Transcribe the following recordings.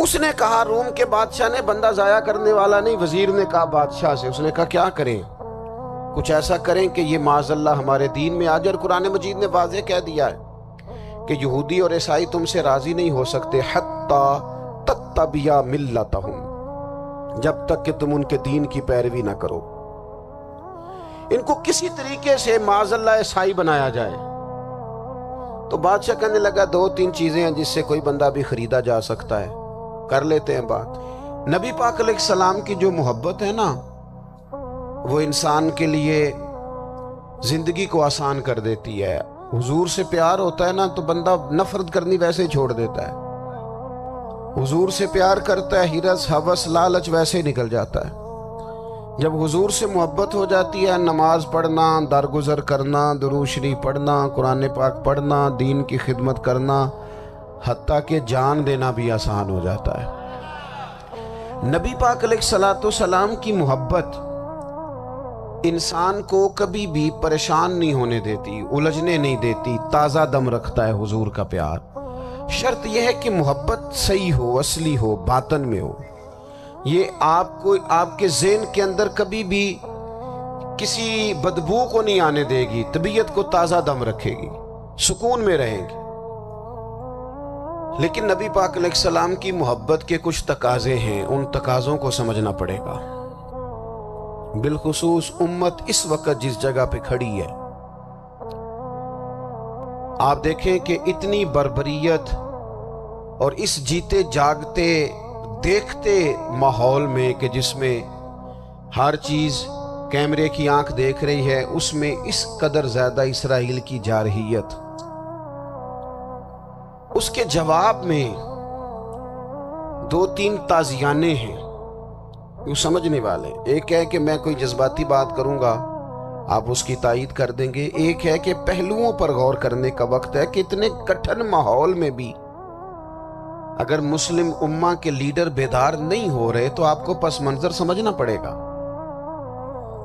اس نے کہا روم کے بادشاہ نے، بندہ ضائع کرنے والا نہیں، وزیر نے کہا بادشاہ سے، اس نے کہا کیا کریں؟ کچھ ایسا کریں کہ یہ معاذ اللہ ہمارے دین میں آ جائے۔ اور قرآن مجید نے واضح کہہ دیا ہے کہ یہودی اور عیسائی تم سے راضی نہیں ہو سکتے حتی تتبع ملتہم، جب تک کہ تم ان کے دین کی پیروی نہ کرو، ان کو کسی طریقے سے معاذ اللہ عیسائی بنایا جائے۔ تو بادشاہ کہنے لگا دو تین چیزیں ہیں جس سے کوئی بندہ بھی خریدا جا سکتا ہے، کر لیتے ہیں بات۔ نبی پاک علیہ السلام کی جو محبت ہے نا، وہ انسان کے لیے زندگی کو آسان کر دیتی ہے۔ حضور سے پیار ہوتا ہے نا تو بندہ نفرت کرنی ویسے ہی چھوڑ دیتا ہے۔ حضور سے پیار کرتا ہے، ہرس ہوس لالچ ویسے ہی نکل جاتا ہے۔ جب حضور سے محبت ہو جاتی ہے، نماز پڑھنا، درگزر کرنا، درود شریف پڑھنا، قرآن پاک پڑھنا، دین کی خدمت کرنا، حتیٰ کہ جان دینا بھی آسان ہو جاتا ہے۔ نبی پاک علیہ السلام کی محبت انسان کو کبھی بھی پریشان نہیں ہونے دیتی، الجھنے نہیں دیتی، تازہ دم رکھتا ہے حضور کا پیار۔ شرط یہ ہے کہ محبت صحیح ہو، اصلی ہو، باطن میں ہو۔ یہ آپ کے ذہن کے اندر کبھی بھی کسی بدبو کو نہیں آنے دے گی، طبیعت کو تازہ دم رکھے گی، سکون میں رہیں گی۔ لیکن نبی پاک علیہ السلام کی محبت کے کچھ تقاضے ہیں، ان تقاضوں کو سمجھنا پڑے گا۔ بالخصوص امت اس وقت جس جگہ پہ کھڑی ہے، آپ دیکھیں کہ اتنی بربریت اور اس جیتے جاگتے دیکھتے ماحول میں کہ جس میں ہر چیز کیمرے کی آنکھ دیکھ رہی ہے، اس میں اس قدر زیادہ اسرائیل کی جارحیت، اس کے جواب میں دو تین تازیانے ہیں وہ سمجھنے والے۔ ایک ہے کہ میں کوئی جذباتی بات کروں گا، آپ اس کی تائید کر دیں گے۔ ایک ہے کہ پہلوؤں پر غور کرنے کا وقت ہے کہ اتنے کٹھن ماحول میں بھی اگر مسلم امہ کے لیڈر بیدار نہیں ہو رہے تو آپ کو پس منظر سمجھنا پڑے گا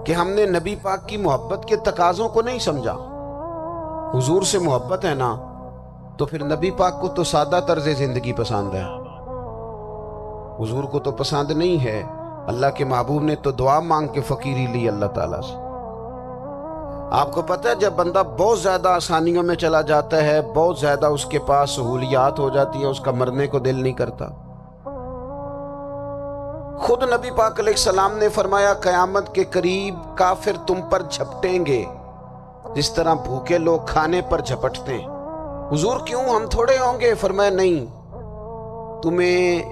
کہ ہم نے نبی پاک کی محبت کے تقاضوں کو نہیں سمجھا۔ حضور سے محبت ہے نا تو پھر نبی پاک کو تو سادہ طرز زندگی پسند ہے، حضور کو تو پسند نہیں ہے۔ اللہ کے محبوب نے تو دعا مانگ کے فقیری لی اللہ تعالیٰ سے۔ آپ کو پتہ ہے جب بندہ بہت زیادہ آسانیوں میں چلا جاتا ہے، بہت زیادہ اس کے پاس سہولیات ہو جاتی ہے، اس کا مرنے کو دل نہیں کرتا۔ خود نبی پاک علیہ السلام نے فرمایا قیامت کے قریب کافر تم پر جھپٹیں گے جس طرح بھوکے لوگ کھانے پر جھپٹتے ہیں۔ حضور کیوں، ہم تھوڑے ہوں گے؟ فرمایا نہیں، تمہیں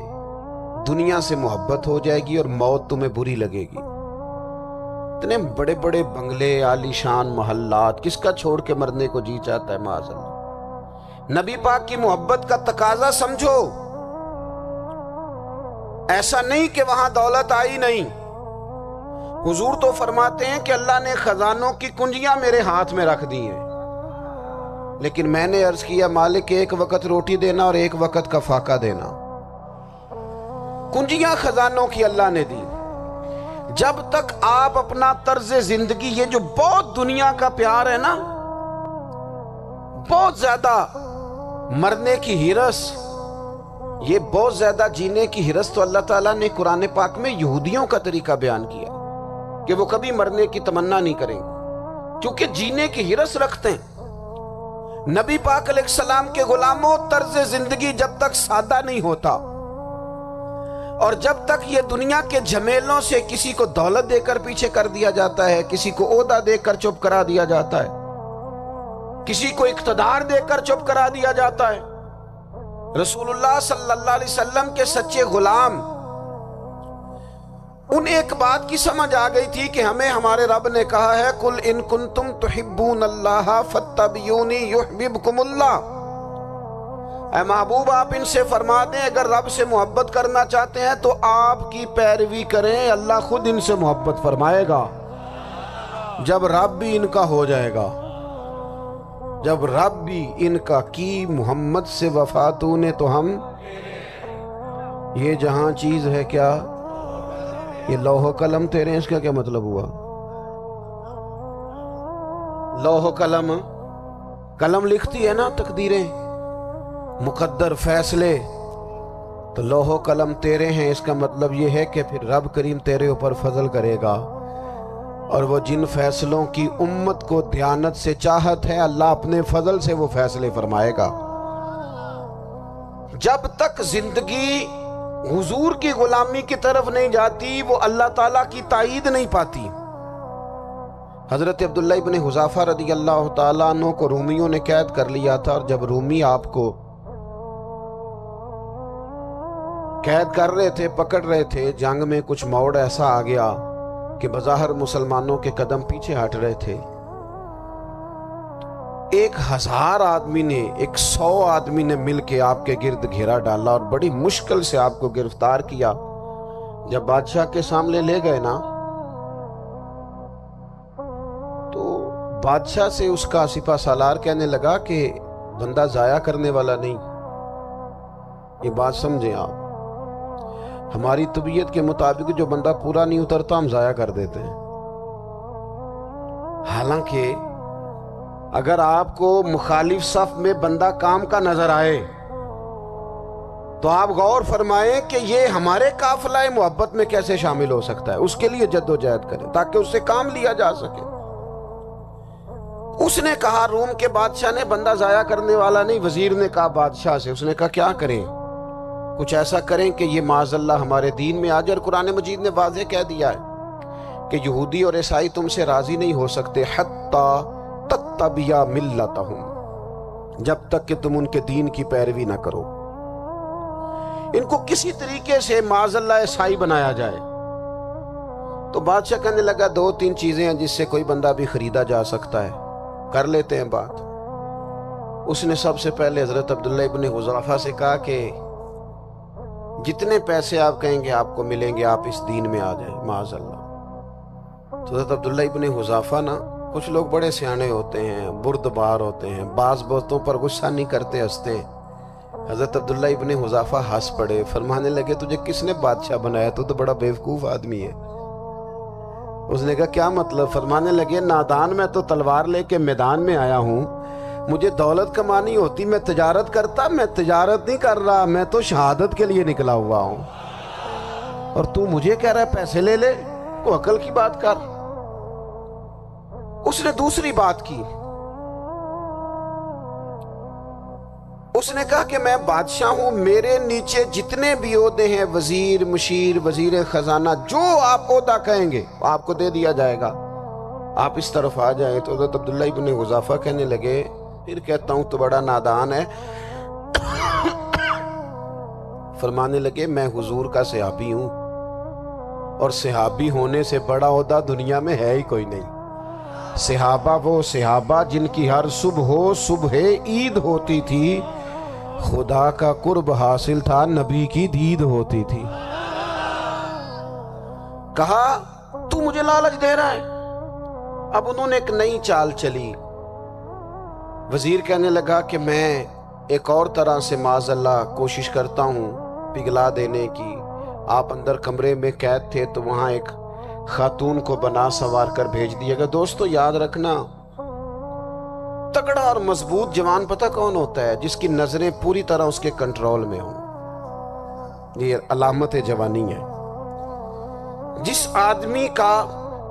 دنیا سے محبت ہو جائے گی اور موت تمہیں بری لگے گی۔ اتنے بڑے بڑے بنگلے، عالی شان محلات، کس کا چھوڑ کے مرنے کو جی چاہتا ہے معاذ اللہ۔ نبی پاک کی محبت کا تقاضا سمجھو، ایسا نہیں کہ وہاں دولت آئی نہیں۔ حضور تو فرماتے ہیں کہ اللہ نے خزانوں کی کنجیاں میرے ہاتھ میں رکھ دی ہیں، لیکن میں نے عرض کیا مالک ایک وقت روٹی دینا اور ایک وقت کا فاقہ دینا۔ کنجیاں خزانوں کی اللہ نے دی۔ جب تک آپ اپنا طرز زندگی، یہ جو بہت دنیا کا پیار ہے نا، بہت زیادہ مرنے کی ہرس، یہ بہت زیادہ جینے کی ہرس تو اللہ تعالیٰ نے قرآن پاک میں یہودیوں کا طریقہ بیان کیا کہ وہ کبھی مرنے کی تمنا نہیں کریں گے کیونکہ جینے کی ہرس رکھتے ہیں۔ نبی پاک علیہ السلام کے غلاموں، طرز زندگی جب تک سادہ نہیں ہوتا اور جب تک یہ دنیا کے جھمیلوں سے کسی کو دولت دے کر پیچھے کر دیا جاتا ہے، کسی کو عہدہ دے کر چپ کرا دیا جاتا ہے، کسی کو اقتدار دے کر چپ کرا دیا جاتا ہے، رسول اللہ صلی اللہ علیہ وسلم کے سچے غلام ان ایک بات کی سمجھ آ گئی تھی کہ ہمیں ہمارے رب نے کہا ہے قل ان کنتم تحبون اللہ فاتبعونی یحببکم اللہ۔ اے محبوب آپ ان سے فرما دیں اگر رب سے محبت کرنا چاہتے ہیں تو آپ کی پیروی کریں، اللہ خود ان سے محبت فرمائے گا۔ جب رب بھی ان کا ہو جائے گا، جب رب بھی ان کا کی محمد سے وفا تو نے تو ہم، یہ جہاں چیز ہے کیا، یہ لوح و قلم تیرے ہیں، اس کا کیا مطلب ہوا؟ لوح و قلم، قلم لکھتی ہے نا تقدیریں، مقدر فیصلے، تو لوح و قلم تیرے ہیں، اس کا مطلب یہ ہے کہ پھر رب کریم تیرے اوپر فضل کرے گا، اور وہ جن فیصلوں کی امت کو دیانت سے چاہت ہے، اللہ اپنے فضل سے وہ فیصلے فرمائے گا۔ جب تک زندگی حضور کی غلامی کی طرف نہیں جاتی، وہ اللہ تعالیٰ کی تائید نہیں پاتی۔ حضرت عبداللہ ابن حذافہ رضی اللہ تعالیٰ عنہ کو رومیوں نے قید کر لیا تھا، اور جب رومی آپ کو قید کر رہے تھے، پکڑ رہے تھے، جنگ میں کچھ موڑ ایسا آ گیا کہ بظاہر مسلمانوں کے قدم پیچھے ہٹ رہے تھے۔ 1000 آدمی نے، 100 آدمی نے مل کے آپ کے گرد گھیرا ڈالا اور بڑی مشکل سے آپ کو گرفتار کیا۔ جب بادشاہ کے سامنے لے گئے نا، تو بادشاہ سے اس کا سپہ سالار کہنے لگا کہ بندہ ضائع کرنے والا نہیں۔ یہ بات سمجھیں آپ، ہماری طبیعت کے مطابق جو بندہ پورا نہیں اترتا ہم ضائع کر دیتے ہیں۔ حالانکہ اگر آپ کو مخالف صف میں بندہ کام کا نظر آئے تو آپ غور فرمائیں کہ یہ ہمارے قافلہ محبت میں کیسے شامل ہو سکتا ہے، اس کے لیے جد و جہد کریں تاکہ اس سے کام لیا جا سکے۔ اس نے کہا، روم کے بادشاہ نے بندہ ضائع کرنے والا نہیں۔ وزیر نے کہا بادشاہ سے، اس نے کہا کیا کریں؟ کچھ ایسا کریں کہ یہ معاذ اللہ ہمارے دین میں آ جائے۔ اور قرآن مجید نے واضح کہہ دیا ہے کہ یہودی اور عیسائی تم سے راضی نہیں ہو سکتے حتی تتبع ملتہم، جب تک کہ تم ان کے دین کی پیروی نہ کرو، ان کو کسی طریقے سے معاذ اللہ عیسائی بنایا جائے۔ تو بادشاہ کہنے لگا 2-3 چیزیں ہیں جس سے کوئی بندہ بھی خریدا جا سکتا ہے، کر لیتے ہیں بات۔ اس نے سب سے پہلے حضرت عبداللہ ابن حذافہ سے کہا کہ جتنے پیسے آپ کہیں گے آپ کو ملیں گے، آپ اس دین میں آ جائیں معاذ اللہ۔ تو حضرت عبداللہ ابن حذافہ نا، کچھ لوگ بڑے سیانے ہوتے ہیں، بردبار ہوتے ہیں، بعض باتوں پر غصہ نہیں کرتے، ہنستے ہیں۔ حضرت عبداللہ ابن حذافہ ہنس پڑے، فرمانے لگے تجھے کس نے بادشاہ بنایا؟ تو بڑا بیوقوف آدمی ہے۔ اس نے کہا کیا مطلب؟ فرمانے لگے نادان، میں تو تلوار لے کے میدان میں آیا ہوں، مجھے دولت کمانی ہوتی میں تجارت کرتا، میں تجارت نہیں کر رہا، میں تو شہادت کے لیے نکلا ہوا ہوں، اور تو مجھے کہہ رہا ہے پیسے لے لے، کو عقل کی بات کر۔ اس نے دوسری بات کی، اس نے کہا کہ میں بادشاہ ہوں، میرے نیچے جتنے بھی عہدے ہیں، وزیر، مشیر، وزیر خزانہ، جو آپ عہدہ کہیں گے آپ کو دے دیا جائے گا، آپ اس طرف آ جائیں۔ تو حضرت عبداللہ ابن حذافہ کہنے لگے پھر کہتا ہوں تو بڑا نادان ہے۔ فرمانے لگے میں حضور کا صحابی ہوں، اور صحابی ہونے سے بڑا عہدہ دنیا میں ہے ہی کوئی نہیں۔ صحابہ وہ صحابہ جن کی ہر صبح عید ہوتی تھی، خدا کا قرب حاصل تھا، نبی کی دید ہوتی تھی۔ کہا تو مجھے لالچ دے رہا ہے۔ اب انہوں نے ایک نئی چال چلی۔ وزیر کہنے لگا کہ میں ایک اور طرح سے معاذ اللہ کوشش کرتا ہوں پگھلا دینے کی۔ آپ اندر کمرے میں قید تھے تو وہاں ایک خاتون کو بنا سوار کر بھیج دیا گیا۔ دوستو یاد رکھنا، تگڑا اور مضبوط جوان پتہ کون ہوتا ہے؟ جس کی نظریں پوری طرح اس کے کنٹرول میں ہوں۔ یہ علامت جوانی ہے۔ جس آدمی کا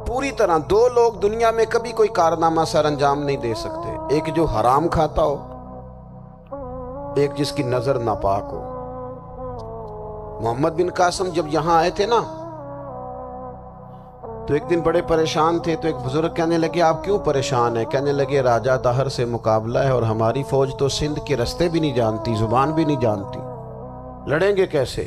پوری طرح، 2 لوگ دنیا میں کبھی کوئی کارنامہ سر انجام نہیں دے سکتے، ایک جو حرام کھاتا ہو، ایک جس کی نظر ناپاک ہو۔ محمد بن قاسم جب یہاں آئے تھے نا، تو ایک دن بڑے پریشان تھے، تو ایک بزرگ کہنے لگے آپ کیوں پریشان ہیں؟ کہنے لگے راجہ دہر سے مقابلہ ہے، اور ہماری فوج تو سندھ کے رستے بھی نہیں جانتی، زبان بھی نہیں جانتی، لڑیں گے کیسے؟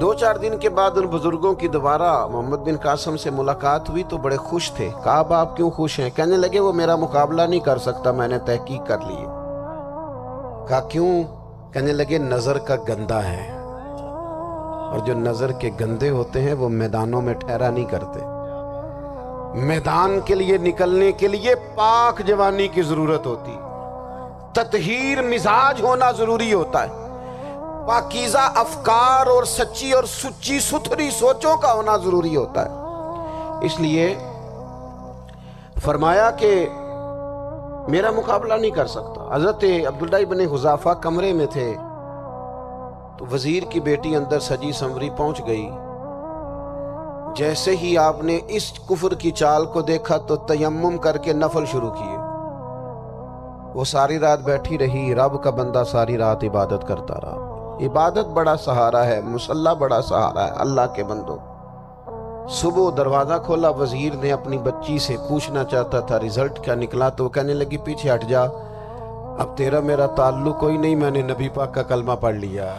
2-4 دن کے بعد ان بزرگوں کی دوبارہ محمد بن قاسم سے ملاقات ہوئی تو بڑے خوش تھے۔ کہا آپ کیوں خوش ہیں؟ کہنے لگے وہ میرا مقابلہ نہیں کر سکتا، میں نے تحقیق کر لی ہے۔ کہا کیوں؟ کہنے لگے نظر کا گندہ ہے، اور جو نظر کے گندے ہوتے ہیں وہ میدانوں میں ٹھہرا نہیں کرتے۔ میدان کے لیے نکلنے کے لیے پاک جوانی کی ضرورت ہوتی، تطہیر مزاج ہونا ضروری ہوتا ہے، پاکیزہ افکار اور سچی اور سچی ستھری سوچوں کا ہونا ضروری ہوتا ہے۔ اس لیے فرمایا کہ میرا مقابلہ نہیں کر سکتا۔ حضرت عبداللہ ابن حذافہ کمرے میں تھے تو وزیر کی بیٹی اندر سجی سنوری پہنچ گئی. جیسے ہی آپ نے اس کفر کی چال کو دیکھا تو تیمم کر کے نفل شروع کیے. وہ ساری رات بیٹھی رہی. رب کا بندہ ساری رات عبادت کرتا رہا. عبادت بڑا سہارا ہے، مصلی بڑا سہارا ہے اللہ کے بندوں. صبح دروازہ کھولا، وزیر نے اپنی بچی سے پوچھنا چاہتا تھا رزلٹ کیا نکلا، تو وہ کہنے لگی پیچھے ہٹ جا، اب تیرا میرا تعلق کوئی نہیں، میں نے نبی پاک کا کلمہ پڑھ لیا.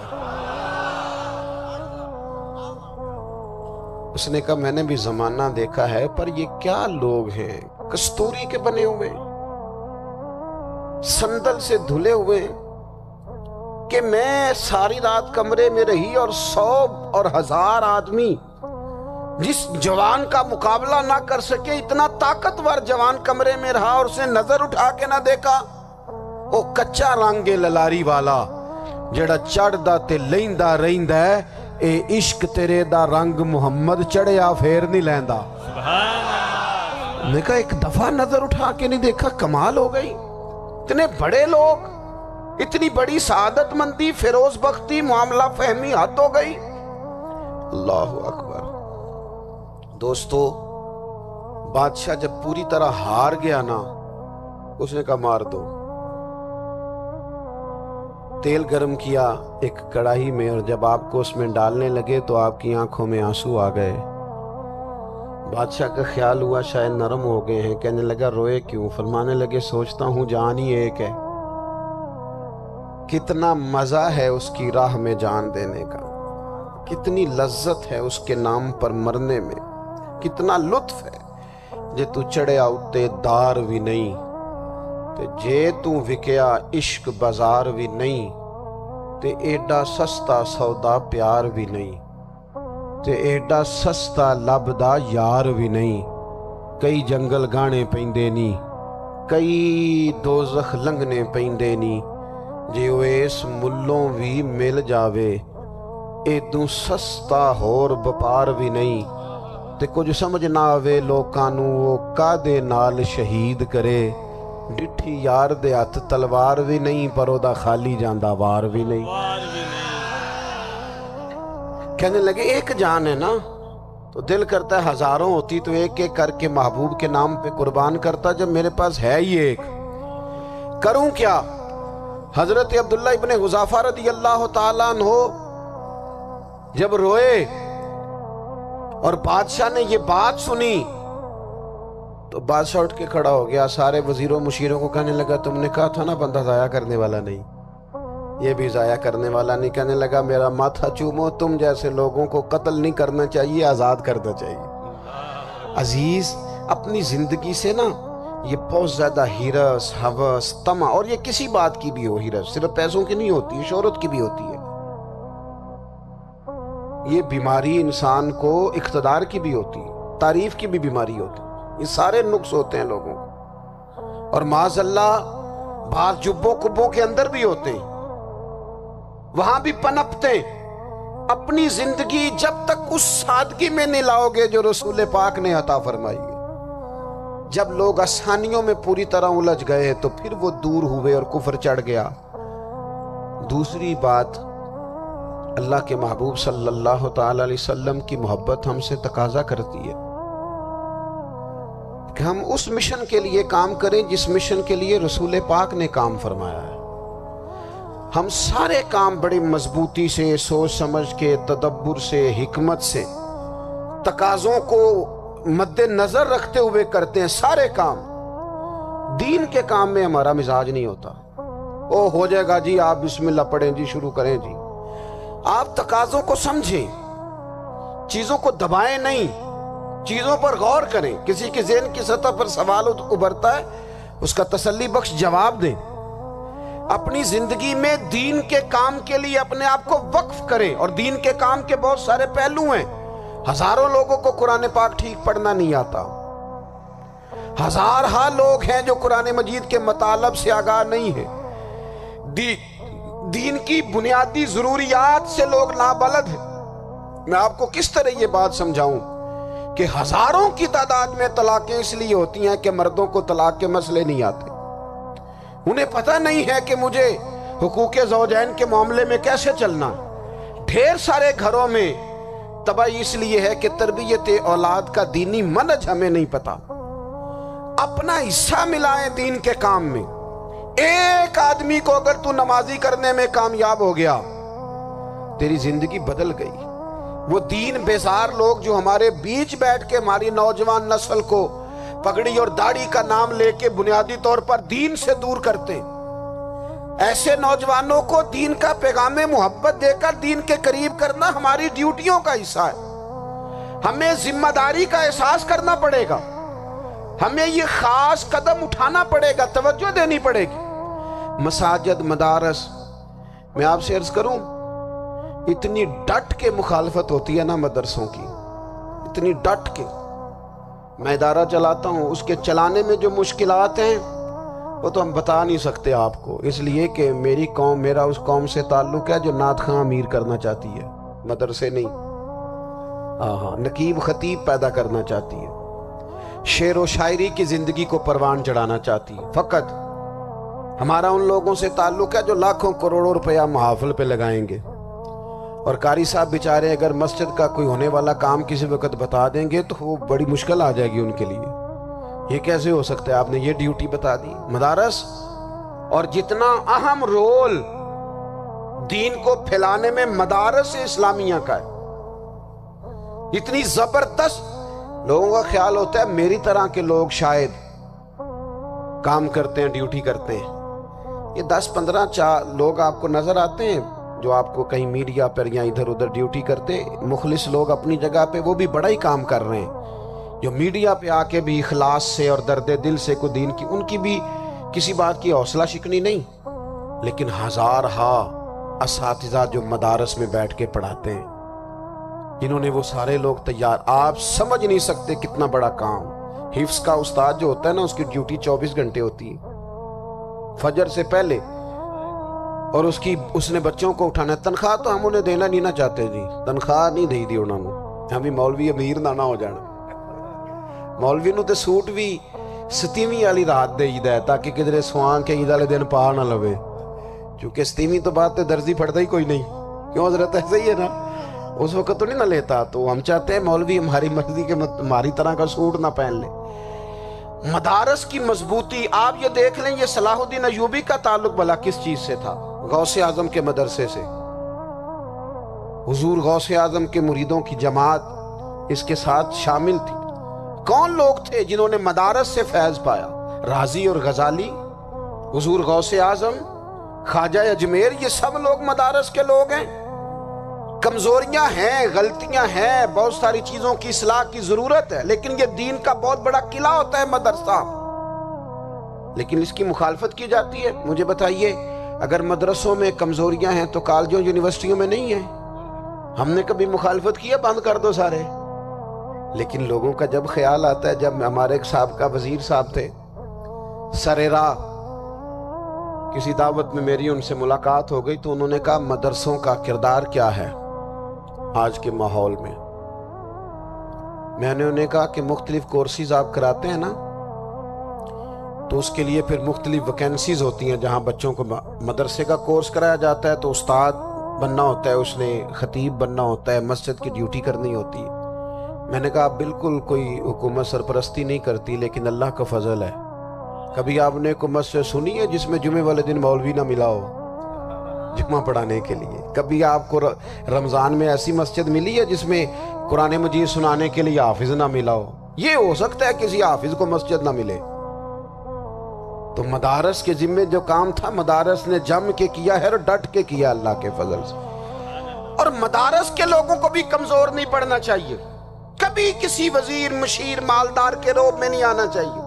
اس نے کہا میں نے بھی زمانہ دیکھا ہے، پر یہ کیا لوگ ہیں، کستوری کے بنے ہوئے، سندل سے دھلے ہوئے، کہ میں ساری رات کمرے میں رہی اور 100 اور 1000 آدمی جس جوان کا مقابلہ نہ کر سکے، اتنا طاقتور جوان کمرے میں رہا اور اسے نظر اٹھا کے نہ دیکھا. وہ کچا رنگ للاری والا جڑا چڑھدا تے لیندا رہندا ہے، اے عشق تیرے دا رنگ محمد چڑھیا پھر نہیں لیندا. میں کہا ایک دفعہ نظر اٹھا کے نہیں دیکھا، کمال ہو گئی. اتنے بڑے لوگ، اتنی بڑی سعادت مندی، فیروز بختی، معاملہ فہمی حد ہو گئی. اللہ اکبر. دوستو، بادشاہ جب پوری طرح ہار گیا نا، اس نے کہا مار دو. تیل گرم کیا ایک کڑاہی میں، اور جب آپ کو اس میں ڈالنے لگے تو آپ کی آنکھوں میں آنسو آ گئے. بادشاہ کا خیال ہوا شاید نرم ہو گئے ہیں. کہنے لگا روئے کیوں؟ فرمانے لگے سوچتا ہوں جان ہی ایک ہے، کتنا مزہ ہے اس کی راہ میں جان دینے کا، کتنی لذت ہے اس کے نام پر مرنے میں، کتنا لطف ہے. جے تو چڑھیا اتے دار بھی نہیں، تے جے تو وکیا عشق بازار بھی نہیں، تے ایڈا سستا سودا پیار بھی نہیں، تے ایڈا سستا لبدا یار بھی نہیں. کئی جنگل گانے پیندے نی، کئی دوزخ لنگنے پیندے نی، جے وہ اس ملوں بھی مل جاوے، ایدوں سستا ہور بپار بھی نہیں. تے کچھ سمجھ نہ آوے لوکاں نوں وہ کادے نال شہید کرے، ڈٹھی یار دے ہاتھ تلوار بھی نہیں، پر او دا خالی جاندہ وار بھی نہیں. کہنے لگے ایک جان ہے نا، تو دل کرتا ہے ہزاروں ہوتی تو ایک ایک کر کے محبوب کے نام پہ قربان کرتا. جب میرے پاس ہے ہی ایک، کروں کیا؟ حضرت عبداللہ ابن حذافہ رضی اللہ تعالیٰ عنہ جب روئے اور بادشاہ نے یہ بات سنی تو بادشاہ اٹھ کے کھڑا ہو گیا. سارے وزیروں مشیروں کو کہنے لگا تم نے کہا تھا نا بندہ ضائع کرنے والا نہیں، یہ بھی ضائع کرنے والا نہیں. کہنے لگا میرا ماتھا چومو، تم جیسے لوگوں کو قتل نہیں کرنا چاہیے، آزاد کرنا چاہیے. عزیز، اپنی زندگی سے نا یہ بہت زیادہ ہرس، ہوس، طمع، اور یہ کسی بات کی بھی ہو، ہرس صرف پیسوں کی نہیں ہوتی ہے، شہرت کی بھی ہوتی ہے. یہ بیماری انسان کو اقتدار کی بھی ہوتی ہے، تعریف کی بھی بیماری ہوتی ہے. یہ سارے نقص ہوتے ہیں لوگوں کو، اور معاذ اللہ بعض جبوں کبوں کے اندر بھی ہوتے ہیں، وہاں بھی پنپتے. اپنی زندگی جب تک اس سادگی میں نہیں لاؤ گے جو رسول پاک نے عطا فرمائی ہے. جب لوگ آسانیوں میں پوری طرح الجھ گئے تو پھر وہ دور ہوئے اور کفر چڑھ گیا. دوسری بات، اللہ کے محبوب صلی اللہ تعالی علیہ وسلم کی محبت ہم سے تقاضا کرتی ہے کہ ہم اس مشن کے لیے کام کریں جس مشن کے لیے رسول پاک نے کام فرمایا ہے. ہم سارے کام بڑی مضبوطی سے، سوچ سمجھ کے، تدبر سے، حکمت سے، تقاضوں کو مد نظر رکھتے ہوئے کرتے ہیں. سارے کام، دین کے کام میں ہمارا مزاج نہیں ہوتا. او ہو جائے گا جی، آپ بسم اللہ پڑھیں جی، شروع کریں جی. آپ تقاضوں کو سمجھیں، چیزوں کو دبائیں نہیں، چیزوں پر غور کریں. کسی کے ذہن کی سطح پر سوال ابھرتا ہے، اس کا تسلی بخش جواب دیں. اپنی زندگی میں دین کے کام کے لیے اپنے آپ کو وقف کریں. اور دین کے کام کے بہت سارے پہلو ہیں. ہزاروں لوگوں کو قرآن پاک ٹھیک پڑھنا نہیں آتا، ہزارہا لوگ ہیں جو قرآن مجید کے مطالب سے آگاہ نہیں ہیں. دین کی بنیادی ضروریات سے لوگ نابلد ہیں. میں آپ کو کس طرح یہ بات سمجھاؤں کہ ہزاروں کی تعداد میں طلاقیں اس لیے ہوتی ہیں کہ مردوں کو طلاق کے مسئلے نہیں آتے. انہیں پتہ نہیں ہے کہ مجھے حقوق زوجین کے معاملے میں کیسے چلنا ہے. ڈھیر سارے گھروں میں تباہی اس لیے ہے کہ تربیت اولاد کا دینی منہج ہمیں نہیں پتا. اپنا حصہ ملائیں دین کے کام میں. ایک آدمی کو اگر تو نمازی کرنے میں کامیاب ہو گیا، تیری زندگی بدل گئی. وہ دین بیزار لوگ جو ہمارے بیچ بیٹھ کے ہماری نوجوان نسل کو پگڑی اور داڑھی کا نام لے کے بنیادی طور پر دین سے دور کرتے، ایسے نوجوانوں کو دین کا پیغام محبت دے کر دین کے قریب کرنا ہماری ڈیوٹیوں کا حصہ ہے. ہمیں ذمہ داری کا احساس کرنا پڑے گا، ہمیں یہ خاص قدم اٹھانا پڑے گا، توجہ دینی پڑے گی. مساجد، مدارس، میں آپ سے عرض کروں، اتنی ڈٹ کے مخالفت ہوتی ہے نا مدرسوں کی، اتنی ڈٹ کے. میں ادارہ چلاتا ہوں، اس کے چلانے میں جو مشکلات ہیں وہ تو ہم بتا نہیں سکتے آپ کو، اس لیے کہ میری قوم، میرا اس قوم سے تعلق ہے جو نعت خواں امیر کرنا چاہتی ہے، مدرسے نہیں. ہاں، نقیب خطیب پیدا کرنا چاہتی ہے، شعر و شاعری کی زندگی کو پروان چڑھانا چاہتی ہے. فقط ہمارا ان لوگوں سے تعلق ہے جو لاکھوں کروڑوں روپیہ محافل پہ لگائیں گے، اور قاری صاحب بیچارے اگر مسجد کا کوئی ہونے والا کام کسی وقت بتا دیں گے تو وہ بڑی مشکل آ جائے گی ان کے لیے. یہ کیسے ہو سکتا ہے، آپ نے یہ ڈیوٹی بتا دی. مدارس اور جتنا اہم رول دین کو پھیلانے میں مدارس اسلامیہ کا ہے، اتنی زبردست. لوگوں کا خیال ہوتا ہے میری طرح کے لوگ شاید کام کرتے ہیں، ڈیوٹی کرتے ہیں. یہ 10-15 لوگ آپ کو نظر آتے ہیں جو آپ کو کہیں میڈیا پر یا ادھر ادھر ڈیوٹی کرتے. مخلص لوگ اپنی جگہ پہ وہ بھی بڑا ہی کام کر رہے ہیں، جو میڈیا پہ آ کے بھی اخلاص سے اور درد دل سے کو دین کی، ان کی بھی کسی بات کی حوصلہ شکنی نہیں. لیکن ہزارہا اساتذہ جو مدارس میں بیٹھ کے پڑھاتے ہیں، جنہوں نے وہ سارے لوگ تیار، آپ سمجھ نہیں سکتے کتنا بڑا کام. حفظ کا استاد جو ہوتا ہے نا، اس کی ڈیوٹی 24 گھنٹے ہوتی ہے فجر سے پہلے، اور اس نے بچوں کو اٹھانا ہے. تنخواہ تو ہم انہیں دینا نہیں نہ چاہتے جی، تنخواہ نہیں دی انہوں نے. ہمیں مولوی امیر نہ ہو جانا. مولوی نو تے سوٹ بھی 27ویں والی رات دے عید ہے تاکہ کدھر سوان کے عید والے دن پا نہ لوے، چونکہ 27ویں تو بات تے درزی پھڑتا ہی کوئی نہیں. کیوں حضرت؟ ایسا ہی ہے نا، اس وقت تو نہیں نہ لیتا. تو ہم چاہتے ہیں مولوی ہماری مرضی کے ہماری طرح کا سوٹ نہ پہن لے. مدارس کی مضبوطی آپ یہ دیکھ لیں، یہ صلاح الدین ایوبی کا تعلق بھلا کس چیز سے تھا؟ غوث اعظم کے مدرسے سے. حضور غوث اعظم کے مریدوں کی جماعت اس کے ساتھ شامل تھی. کون لوگ تھے جنہوں نے مدارس سے فیض پایا؟ رازی اور غزالی، حضور غوث اعظم، خواجہ اجمیر، یہ سب لوگ مدارس کے لوگ ہیں. کمزوریاں ہیں، غلطیاں ہیں، بہت ساری چیزوں کی اصلاح کی ضرورت ہے، لیکن یہ دین کا بہت بڑا قلعہ ہوتا ہے مدرسہ. لیکن اس کی مخالفت کی جاتی ہے. مجھے بتائیے، اگر مدرسوں میں کمزوریاں ہیں تو کالجوں یونیورسٹیوں میں نہیں ہیں؟ ہم نے کبھی مخالفت کیا بند کر دو سارے؟ لیکن لوگوں کا جب خیال آتا ہے، جب ہمارے ایک سابقہ وزیر صاحب تھے سریرا، کسی دعوت میں میری ان سے ملاقات ہو گئی تو انہوں نے کہا مدرسوں کا کردار کیا ہے آج کے ماحول میں. میں نے انہیں کہا کہ مختلف کورسز آپ کراتے ہیں نا، تو اس کے لیے پھر مختلف ویکینسیز ہوتی ہیں. جہاں بچوں کو مدرسے کا کورس کرایا جاتا ہے تو استاد بننا ہوتا ہے، اس نے خطیب بننا ہوتا ہے، مسجد کی ڈیوٹی کرنی ہوتی ہے. میں نے کہا بالکل کوئی حکومت سرپرستی نہیں کرتی، لیکن اللہ کا فضل ہے. کبھی آپ نے کوئی مسجد سنی ہے جس میں جمعے والے دن مولوی نہ ملا ہو جمعہ پڑھانے کے لیے؟ کبھی آپ کو رمضان میں ایسی مسجد ملی ہے جس میں قرآن مجید سنانے کے لیے حافظ نہ ملا ہو؟ یہ ہو سکتا ہے کسی حافظ کو مسجد نہ ملے. تو مدارس کے ذمے جو کام تھا مدارس نے جم کے کیا ہے اور ڈٹ کے کیا اللہ کے فضل سے. اور مدارس کے لوگوں کو بھی کمزور نہیں پڑنا چاہیے. کبھی کسی وزیر، مشیر، مالدار کے روب میں نہیں آنا چاہیے،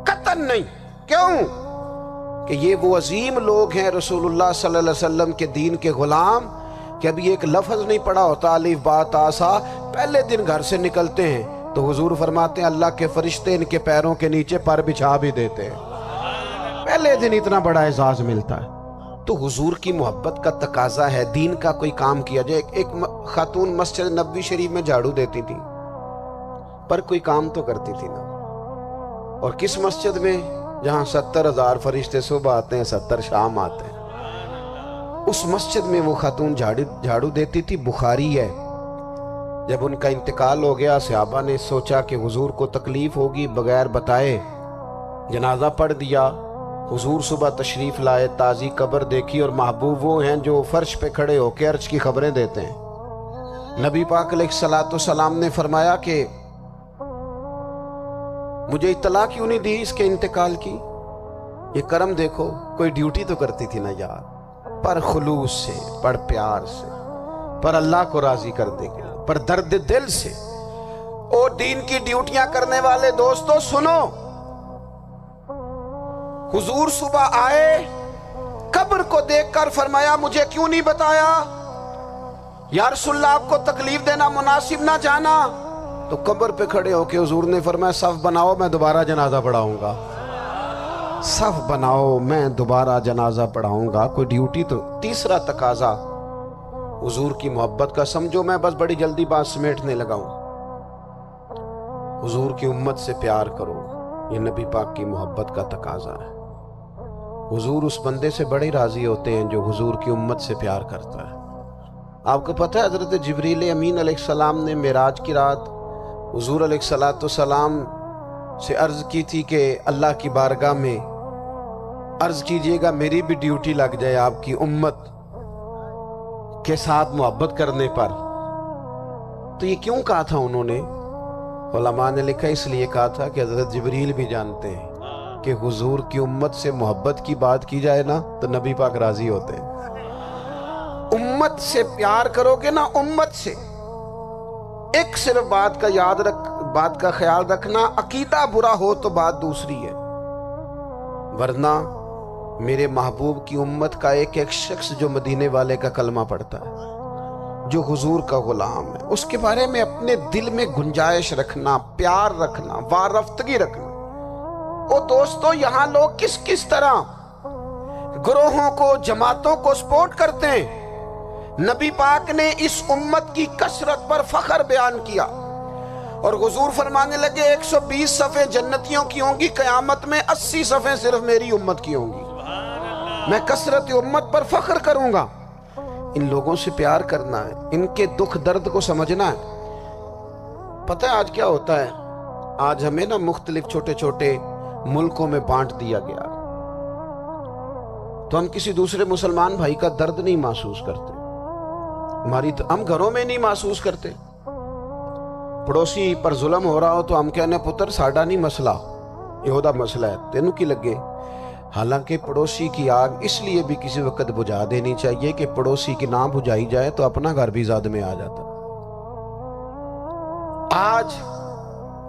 قطعاً نہیں. کیوں؟ کہ یہ وہ عظیم لوگ ہیں رسول اللہ صلی اللہ علیہ وسلم کے دین کے غلام، کہ ابھی ایک لفظ نہیں پڑا ہوتا الف با تا سا، پہلے دن گھر سے نکلتے ہیں تو حضور فرماتے ہیں اللہ کے فرشتے ان کے پیروں کے نیچے پر بچھا بھی دیتے ہیں. پہلے دن اتنا بڑا اعزاز ملتا ہے. تو حضور کی محبت کا تقاضا ہے دین کا کوئی کام کیا جائے. ایک خاتون مسجد نبوی شریف میں جھاڑو دیتی تھی پر کوئی کام تو کرتی تھی نا. اور کس مسجد میں؟ جہاں 70,000 فرشتے صبح آتے ہیں، 70 شام آتے ہیں. اس مسجد میں وہ خاتون جھاڑو دیتی تھی، بخاری ہے۔ جب ان کا انتقال ہو گیا، صحابہ نے سوچا کہ حضور کو تکلیف ہوگی، بغیر بتائے جنازہ پڑھ دیا۔ حضور صبح تشریف لائے، تازی قبر دیکھی، اور محبوب وہ ہیں جو فرش پہ کھڑے ہو کے عرش کی خبریں دیتے ہیں۔ نبی پاک علیہ الصلوۃ والسلام نے فرمایا کہ مجھے اطلاع کیوں نہیں دی اس کے انتقال کی؟ یہ کرم دیکھو، کوئی ڈیوٹی تو کرتی تھی نا یار، پر خلوص سے، پر پیار سے، پر اللہ کو راضی کرنے کے لیے، پر درد دل سے۔ اور دین کی ڈیوٹیاں کرنے والے دوستو سنو، حضور صبح آئے، قبر کو دیکھ کر فرمایا مجھے کیوں نہیں بتایا؟ یا رسول اللہ آپ کو تکلیف دینا مناسب نہ جانا؟ تو قبر پہ کھڑے ہو کے حضور نے فرمایا صف بناؤ، میں دوبارہ جنازہ پڑھاؤں گا۔ صف بناؤ، میں دوبارہ جنازہ پڑھاؤں گا۔ کوئی ڈیوٹی تو۔ تیسرا تقاضا حضور کی محبت کا، سمجھو میں بس بڑی جلدی بات سمیٹنے لگا ہوں۔ حضور کی امت سے پیار کرو، یہ نبی پاک کی محبت کا تقاضا ہے۔ حضور اس بندے سے بڑے راضی ہوتے ہیں جو حضور کی امت سے پیار کرتا ہے۔ آپ کو پتہ ہے حضرت جبریل امین علیہ السلام نے معراج کی رات حضور علیہ السلام سے عرض کی تھی کہ اللہ کی بارگاہ میں عرض کیجئے گا میری بھی ڈیوٹی لگ جائے آپ کی امت کے ساتھ محبت کرنے پر۔ تو یہ کیوں کہا تھا انہوں نے؟ علماء نے لکھا اس لیے کہا تھا کہ حضرت جبریل بھی جانتے ہیں کہ حضور کی امت سے محبت کی بات کی جائے نا تو نبی پاک راضی ہوتے ہیں۔ امت سے پیار کرو گے نا، امت سے ایک صرف بات کا خیال رکھنا، عقیدہ برا ہو تو بات دوسری ہے، ورنہ میرے محبوب کی امت کا ایک ایک شخص جو مدینے والے کا کلمہ پڑھتا ہے، جو حضور کا غلام ہے، اس کے بارے میں اپنے دل میں گنجائش رکھنا، پیار رکھنا، وارفتگی رکھنا۔ او دوستو، یہاں لوگ کس طرح گروہوں کو، جماعتوں کو سپورٹ کرتے ہیں۔ نبی پاک نے اس امت کی کثرت پر فخر بیان کیا، اور حضور فرمانے لگے 120 صفیں جنتیوں کی ہوں گی، قیامت میں 80 صفیں صرف میری امت کی ہوں گی۔ میں کثرت امت پر فخر کروں گا۔ ان لوگوں سے پیار کرنا ہے، ان کے دکھ درد کو سمجھنا ہے۔ پتہ ہے آج کیا ہوتا ہے؟ آج ہمیں نا مختلف چھوٹے چھوٹے ملکوں میں بانٹ دیا گیا، تو ہم کسی دوسرے مسلمان بھائی کا درد نہیں محسوس کرتے، ہم گھروں میں نہیں محسوس کرتے۔ پڑوسی پر ظلم ہو رہا ہو تو ہم کہنے پتر ساڈا نہیں مسئلہ، یہ مسئلہ ہے، تینوں کی لگے۔ حالانکہ پڑوسی کی آگ اس لیے بھی کسی وقت بجھا دینی چاہیے کہ پڑوسی کی نہ بجھائی جائے تو اپنا گھر بھی زاد میں آ جاتا۔ آج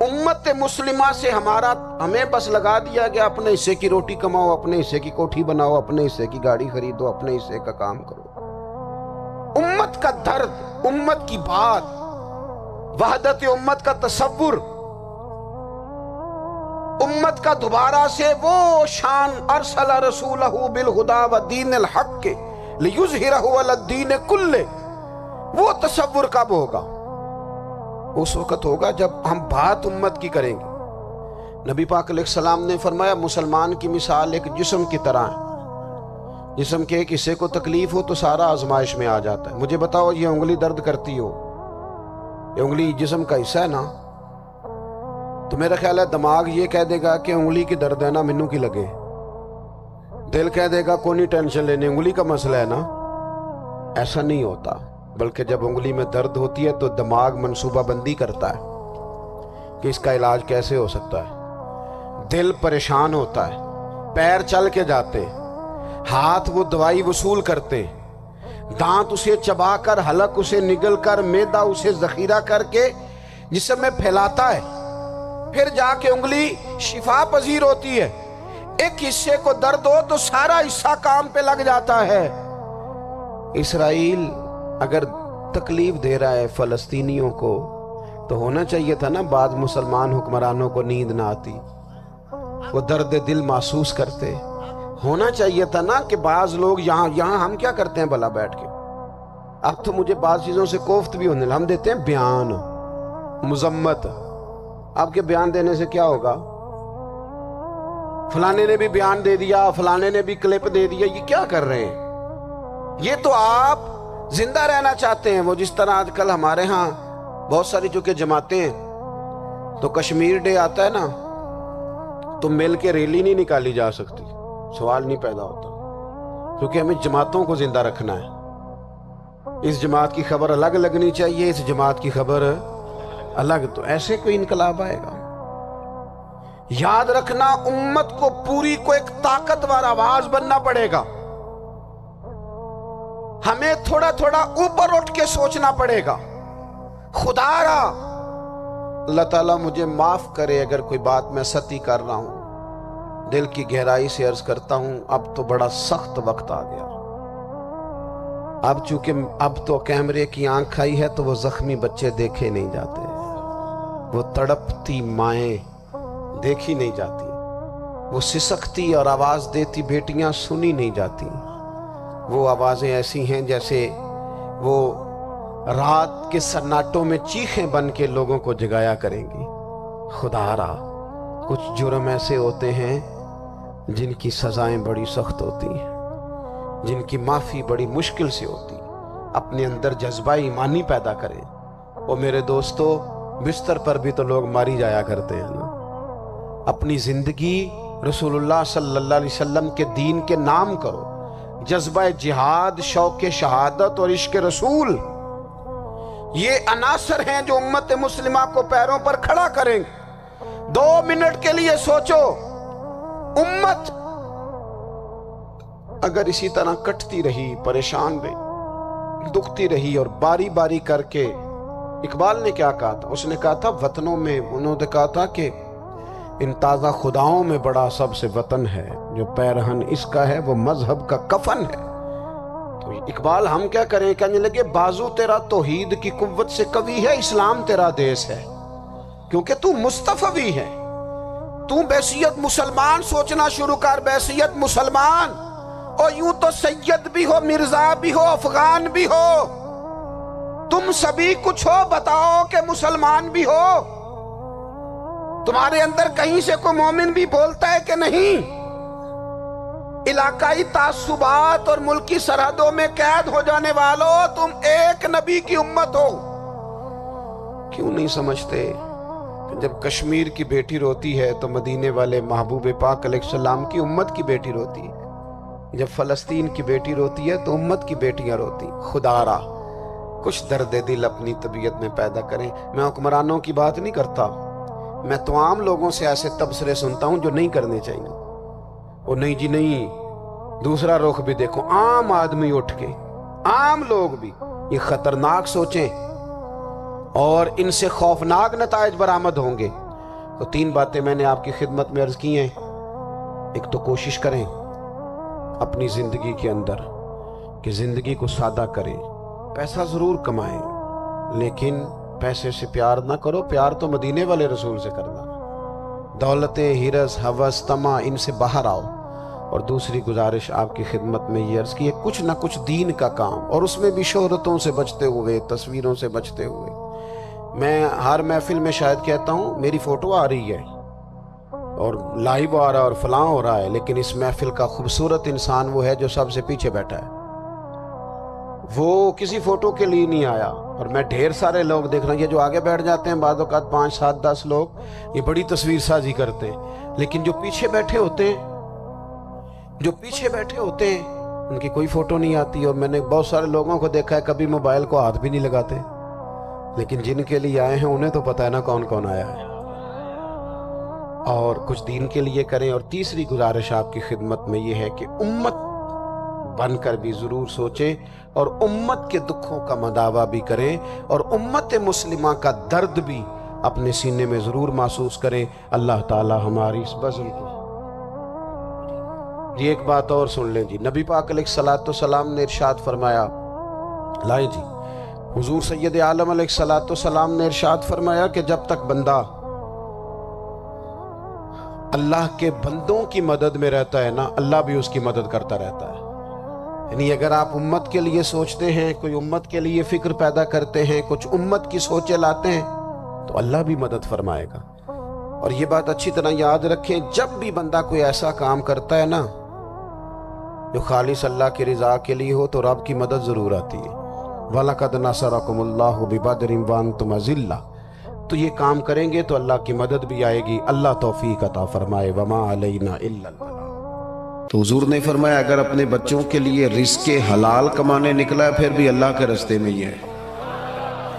امت مسلمہ سے ہمیں بس لگا دیا گیا اپنے حصے کی روٹی کماؤ، اپنے حصے کی کوٹھی بناؤ، اپنے حصے کی گاڑی خریدو، اپنے حصے کا کام کرو۔ امت کا درد، امت کی بات، وحدت امت کا تصور، امت کا دوبارہ سے وہ شان ارسل رسولہ بالہدی ودین الحق لیظہرہ علی الدین کلہ، وہ تصور کب ہوگا؟ اس وقت ہوگا جب ہم بات امت کی کریں گے۔ نبی پاک علیہ السلام نے فرمایا مسلمان کی مثال ایک جسم کی طرح ہے، جسم کے ایک حصے کو تکلیف ہو تو سارا آزمائش میں آ جاتا ہے۔ مجھے بتاؤ یہ انگلی درد کرتی ہو، یہ انگلی جسم کا حصہ ہے نا، تو میرا خیال ہے دماغ یہ کہہ دے گا کہ انگلی کی درد ہے نا مینوں کی لگے، دل کہہ دے گا کوئی نہیں ٹینشن لینے، انگلی کا مسئلہ ہے نا۔ ایسا نہیں ہوتا، بلکہ جب انگلی میں درد ہوتی ہے تو دماغ منصوبہ بندی کرتا ہے کہ اس کا علاج کیسے ہو سکتا ہے، دل پریشان ہوتا ہے، پیر چل کے جاتے، ہاتھ وہ دوائی وصول کرتے، دانت اسے چبا کر، حلق اسے نگل کر، معدہ اسے ذخیرہ کر کے جسم میں پھیلاتا ہے، پھر جا کے انگلی شفا پذیر ہوتی ہے۔ ایک حصے کو درد ہو تو سارا حصہ کام پہ لگ جاتا ہے۔ اسرائیل اگر تکلیف دے رہا ہے فلسطینیوں کو تو ہونا چاہیے تھا نا بعض مسلمان حکمرانوں کو نیند نہ آتی، وہ درد دل محسوس کرتے، ہونا چاہیے تھا نا کہ بعض لوگ یہاں ہم کیا کرتے ہیں بھلا بیٹھ کے، اب تو مجھے بعض چیزوں سے کوفت بھی ہونے لگا، ہم دیتے ہیں بیان، مذمت۔ آپ کے بیان دینے سے کیا ہوگا؟ فلانے نے بھی بیان دے دیا، فلانے نے بھی کلپ دے دیا، یہ کیا کر رہے ہیں؟ یہ تو آپ زندہ رہنا چاہتے ہیں. وہ جس طرح آج کل ہمارے ہاں بہت ساری چونکہ جماعتیں ہیں تو کشمیر ڈے آتا ہے نا تو مل کے ریلی نہیں نکالی جا سکتی, سوال نہیں پیدا ہوتا, کیونکہ ہمیں جماعتوں کو زندہ رکھنا ہے. اس جماعت کی خبر الگ لگنی چاہیے, اس جماعت کی خبر الگ. تو ایسے کوئی انقلاب آئے گا؟ یاد رکھنا, امت کو پوری کو ایک طاقتور آواز بننا پڑے گا. ہمیں تھوڑا تھوڑا اوپر اٹھ کے سوچنا پڑے گا. خدا را اللہ تعالیٰ مجھے معاف کرے اگر کوئی بات میں سطحی کر رہا ہوں, دل کی گہرائی سے عرض کرتا ہوں اب تو بڑا سخت وقت آ گیا. اب چونکہ اب تو کیمرے کی آنکھ آئی ہے تو وہ زخمی بچے دیکھے نہیں جاتے, وہ تڑپتی مائیں دیکھی نہیں جاتی, وہ سسکتی اور آواز دیتی بیٹیاں سنی نہیں جاتی. وہ آوازیں ایسی ہیں جیسے وہ رات کے سناٹوں میں چیخیں بن کے لوگوں کو جگایا کریں گی. خدا را کچھ جرم ایسے ہوتے ہیں جن کی سزائیں بڑی سخت ہوتی ہیں, جن کی معافی بڑی مشکل سے ہوتی. اپنے اندر جذبہ ایمانی پیدا کریں. اور میرے دوستو, بستر پر بھی تو لوگ ماری جایا کرتے ہیں نا. اپنی زندگی رسول اللہ صلی اللہ علیہ وسلم کے دین کے نام کرو. جذبہ جہاد, شوق شہادت اور عشق رسول, یہ عناصر ہیں جو امت مسلمہ کو پیروں پر کھڑا کریں گے. 2 منٹ کے لیے سوچو, امت اگر اسی طرح کٹتی رہی, پریشان رہی, دکھتی رہی اور باری باری کر کے, اقبال نے کیا کہا تھا؟ اس نے کہا تھا وطنوں میں, انہوں نے کہا تھا کہ ان تازہ خداؤں میں بڑا سب سے وطن ہے, جو پیرہن اس کا ہے وہ مذہب کا کفن ہے. تو اقبال ہم کیا کریں؟ کہنے لگے بازو تیرا توحید کی قوت سے قوی ہے, اسلام تیرا دیس ہے, کیونکہ تو مصطفی ہے. تو بحیثیت مسلمان سوچنا شروع کر, بحیثیت مسلمان. اور یوں تو سید بھی ہو, مرزا بھی ہو, افغان بھی ہو, تم سبھی کچھ ہو, بتاؤ کہ مسلمان بھی ہو. تمہارے اندر کہیں سے کوئی مومن بھی بولتا ہے کہ نہیں؟ علاقائی تعصبات اور ملکی سرحدوں میں قید ہو جانے والوں, تم ایک نبی کی امت ہو. کیوں نہیں سمجھتے کہ جب کشمیر کی بیٹی روتی ہے تو مدینے والے محبوب پاک علیہ السلام کی امت کی بیٹی روتی ہے, جب فلسطین کی بیٹی روتی ہے تو امت کی بیٹیاں روتی. خدا را کچھ درد دل اپنی طبیعت میں پیدا کریں. میں حکمرانوں کی بات نہیں کرتا, میں تو عام لوگوں سے ایسے تبصرے سنتا ہوں جو نہیں کرنے چاہیے. وہ نہیں جی نہیں, دوسرا رخ بھی دیکھو. عام آدمی اٹھ کے, عام لوگ بھی یہ خطرناک سوچیں اور ان سے خوفناک نتائج برآمد ہوں گے. تو 3 باتیں میں نے آپ کی خدمت میں عرض کی ہیں. ایک تو کوشش کریں اپنی زندگی کے اندر کہ زندگی کو سادہ کریں. پیسہ ضرور کمائیں لیکن پیسے سے پیار نہ کرو, پیار تو مدینے والے رسول سے کرنا. دولتیں, ہرس, ہوس, طمع, ان سے باہر آؤ. اور دوسری گزارش آپ کی خدمت میں یہ عرض کی ہے, کچھ نہ کچھ دین کا کام, اور اس میں بھی شہرتوں سے بچتے ہوئے, تصویروں سے بچتے ہوئے. میں ہر محفل میں شاید کہتا ہوں میری فوٹو آ رہی ہے اور لائیو آ رہا ہے اور فلاں ہو رہا ہے, لیکن اس محفل کا خوبصورت انسان وہ ہے جو سب سے پیچھے بیٹھا ہے. وہ کسی فوٹو کے لیے نہیں آیا. اور میں ڈھیر سارے لوگ دیکھ رہا ہوں, یہ جو آگے بیٹھ جاتے ہیں بعض اوقات 5, 7, 10 لوگ, یہ بڑی تصویر سازی کرتے ہیں, لیکن جو پیچھے بیٹھے ہوتے ہیں, جو پیچھے بیٹھے ہوتے ہیں ان کی کوئی فوٹو نہیں آتی. اور میں نے بہت سارے لوگوں کو دیکھا ہے کبھی موبائل کو ہاتھ بھی نہیں لگاتے, لیکن جن کے لیے آئے ہیں انہیں تو پتہ ہے نا کون کون آیا ہے. اور کچھ دین کے لیے کریں. اور تیسری گزارش آپ کی خدمت میں یہ ہے کہ امت بن کر بھی ضرور سوچیں اور امت کے دکھوں کا مداوا بھی کریں اور امت مسلمہ کا درد بھی اپنے سینے میں ضرور محسوس کریں. اللہ تعالی ہماری اس بزم کو. یہ ایک بات اور سن لیں جی, نبی پاک علیہ الصلوۃ والسلام نے ارشاد فرمایا, لائیں جی, حضور سید عالم علیہ الصلوۃ والسلام نے ارشاد فرمایا کہ جب تک بندہ اللہ کے بندوں کی مدد میں رہتا ہے نا, اللہ بھی اس کی مدد کرتا رہتا ہے. یعنی اگر آپ امت کے لیے سوچتے ہیں, کوئی امت کے لیے فکر پیدا کرتے ہیں, کچھ امت کی سوچیں لاتے ہیں, تو اللہ بھی مدد فرمائے گا. اور یہ بات اچھی طرح یاد رکھیں, جب بھی بندہ کوئی ایسا کام کرتا ہے نا جو خالص اللہ کی رضا کے لیے ہو تو رب کی مدد ضرور آتی ہے۔ وَلَقَدْ نَصَرَكُمُ اللَّهُ بِبَدْرٍ وَأَنْتُمْ أَذِلَّةٌ، تو یہ کام کریں گے تو اللہ کی مدد بھی آئے گی۔ اللہ توفیق عطا فرمائے۔ وَمَا عَلَيْنَا إِلَّا الْبَلَاغُ۔ تو حضور نے فرمایا اگر اپنے بچوں کے لیے رزق حلال کمانے نکلا ہے پھر بھی اللہ کے راستے میں ہی ہے،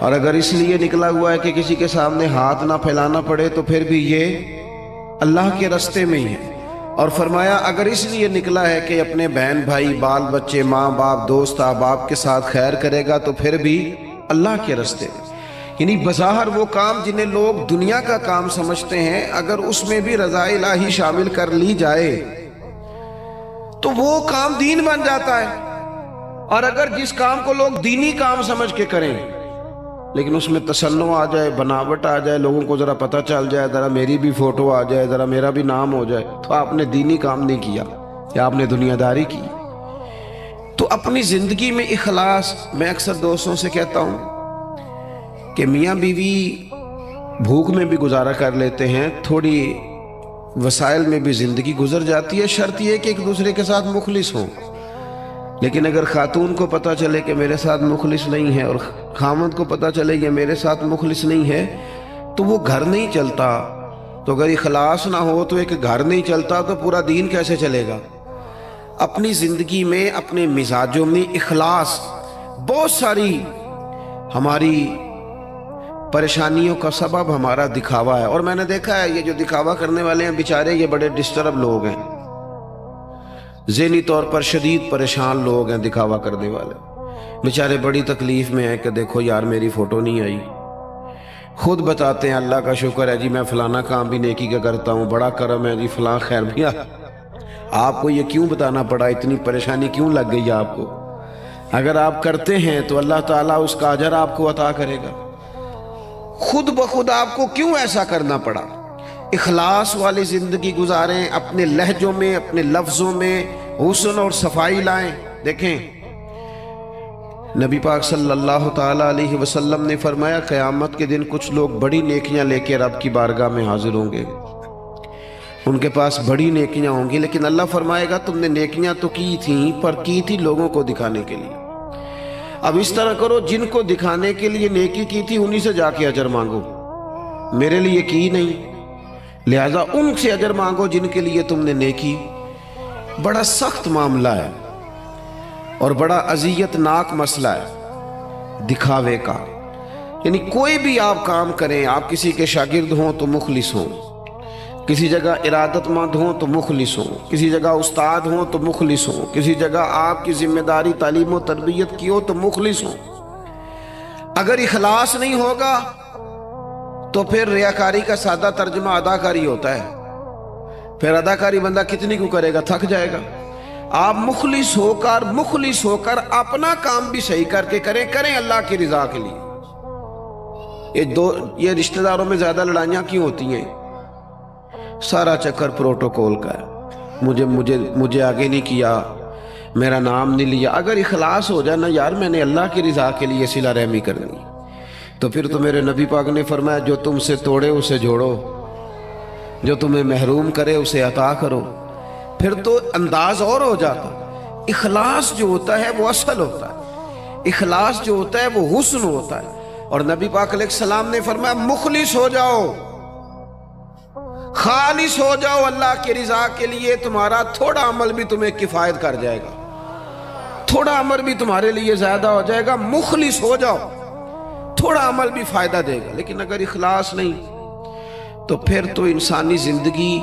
اور اگر اس لیے نکلا ہوا ہے کہ کسی کے سامنے ہاتھ نہ پھیلانا پڑے تو پھر بھی یہ اللہ کے راستے میں ہی ہے۔ اور فرمایا اگر اس لیے نکلا ہے کہ اپنے بہن بھائی بال بچے ماں باپ دوست احباب کے ساتھ خیر کرے گا تو پھر بھی اللہ کے راستے میں، یعنی بظاہر وہ کام جنہیں لوگ دنیا کا کام سمجھتے ہیں اگر اس میں بھی رضا الہی شامل کر لی جائے تو وہ کام دین بن جاتا ہے۔ اور اگر جس کام کو لوگ دینی کام سمجھ کے کریں لیکن اس میں تصنع آ جائے، بناوٹ آ جائے، لوگوں کو ذرا پتہ چل جائے، ذرا میری بھی فوٹو آ جائے، ذرا میرا بھی نام ہو جائے، تو آپ نے دینی کام نہیں کیا یا آپ نے دنیا داری کی۔ تو اپنی زندگی میں اخلاص، میں اکثر دوستوں سے کہتا ہوں کہ میاں بیوی بھوک میں بھی گزارا کر لیتے ہیں، تھوڑی وسائل میں بھی زندگی گزر جاتی ہے، شرط یہ کہ ایک دوسرے کے ساتھ مخلص ہوں۔ لیکن اگر خاتون کو پتہ چلے کہ میرے ساتھ مخلص نہیں ہے اور خامد کو پتہ چلے کہ میرے ساتھ مخلص نہیں ہے تو وہ گھر نہیں چلتا۔ تو اگر اخلاص نہ ہو تو ایک گھر نہیں چلتا تو پورا دین کیسے چلے گا؟ اپنی زندگی میں اپنے مزاجوں میں اخلاص، بہت ساری ہماری پریشانیوں کا سبب ہمارا دکھاوا ہے، اور میں نے دیکھا ہے یہ جو دکھاوا کرنے والے ہیں بیچارے یہ بڑے ڈسٹرب لوگ ہیں، ذہنی طور پر شدید پریشان لوگ ہیں دکھاوا کرنے والے، بیچارے بڑی تکلیف میں ہیں کہ دیکھو یار میری فوٹو نہیں آئی، خود بتاتے ہیں اللہ کا شکر ہے جی میں فلانا کام بھی نیکی کا کرتا ہوں، بڑا کرم ہے جی فلاں خیر بھی۔ آپ کو یہ کیوں بتانا پڑا؟ اتنی پریشانی کیوں لگ گئی آپ کو؟ اگر آپ کرتے ہیں تو اللہ تعالیٰ اس کا اجر آپ کو عطا کرے گا۔ خود بخود آپ کو کیوں ایسا کرنا پڑا؟ اخلاص والی زندگی گزاریں، اپنے لہجوں میں اپنے لفظوں میں حسن اور صفائی لائیں۔ دیکھیں نبی پاک صلی اللہ تعالیٰ علیہ وسلم نے فرمایا قیامت کے دن کچھ لوگ بڑی نیکیاں لے کے رب کی بارگاہ میں حاضر ہوں گے، ان کے پاس بڑی نیکیاں ہوں گی، لیکن اللہ فرمائے گا تم نے نیکیاں تو کی تھیں پر کی تھی لوگوں کو دکھانے کے لیے۔ اب اس طرح کرو جن کو دکھانے کے لیے نیکی کی تھی انہی سے جا کے اجر مانگو، میرے لیے کی نہیں، لہذا ان سے اجر مانگو جن کے لیے تم نے نیکی۔ بڑا سخت معاملہ ہے اور بڑا اذیت ناک مسئلہ ہے دکھاوے کا، یعنی کوئی بھی آپ کام کریں، آپ کسی کے شاگرد ہوں تو مخلص ہوں، کسی جگہ ارادت مند ہوں تو مخلص ہوں، کسی جگہ استاد ہوں تو مخلص ہوں، کسی جگہ آپ کی ذمہ داری تعلیم و تربیت کی ہو تو مخلص ہوں۔ اگر اخلاص نہیں ہوگا تو پھر ریاکاری کا سادہ ترجمہ اداکاری ہوتا ہے، پھر اداکاری بندہ کتنی کو کرے گا، تھک جائے گا۔ آپ مخلص ہو کر اپنا کام بھی صحیح کر کے کریں اللہ کی رضا کے لیے۔ یہ رشتہ داروں میں زیادہ لڑائیاں کیوں ہوتی ہیں؟ سارا چکر پروٹوکول کا ہے، مجھے آگے نہیں کیا، میرا نام نہیں لیا۔ اگر اخلاص ہو جائے نا یار میں نے اللہ کی رضا کے لیے صلہ رحمی کرنی، تو پھر تو میرے نبی پاک نے فرمایا جو تم سے توڑے اسے جوڑو، جو تمہیں محروم کرے اسے عطا کرو، پھر تو انداز اور ہو جاتا۔ اخلاص جو ہوتا ہے وہ اصل ہوتا ہے، اخلاص جو ہوتا ہے وہ حسن ہوتا ہے، اور نبی پاک علیہ السلام نے فرمایا مخلص ہو جاؤ، خالص ہو جاؤ اللہ کی رضا کے لیے، تمہارا تھوڑا عمل بھی تمہیں کفایت کر جائے گا، تھوڑا عمل بھی تمہارے لیے زیادہ ہو جائے گا۔ مخلص ہو جاؤ، تھوڑا عمل بھی فائدہ دے گا۔ لیکن اگر اخلاص نہیں تو پھر تو انسانی زندگی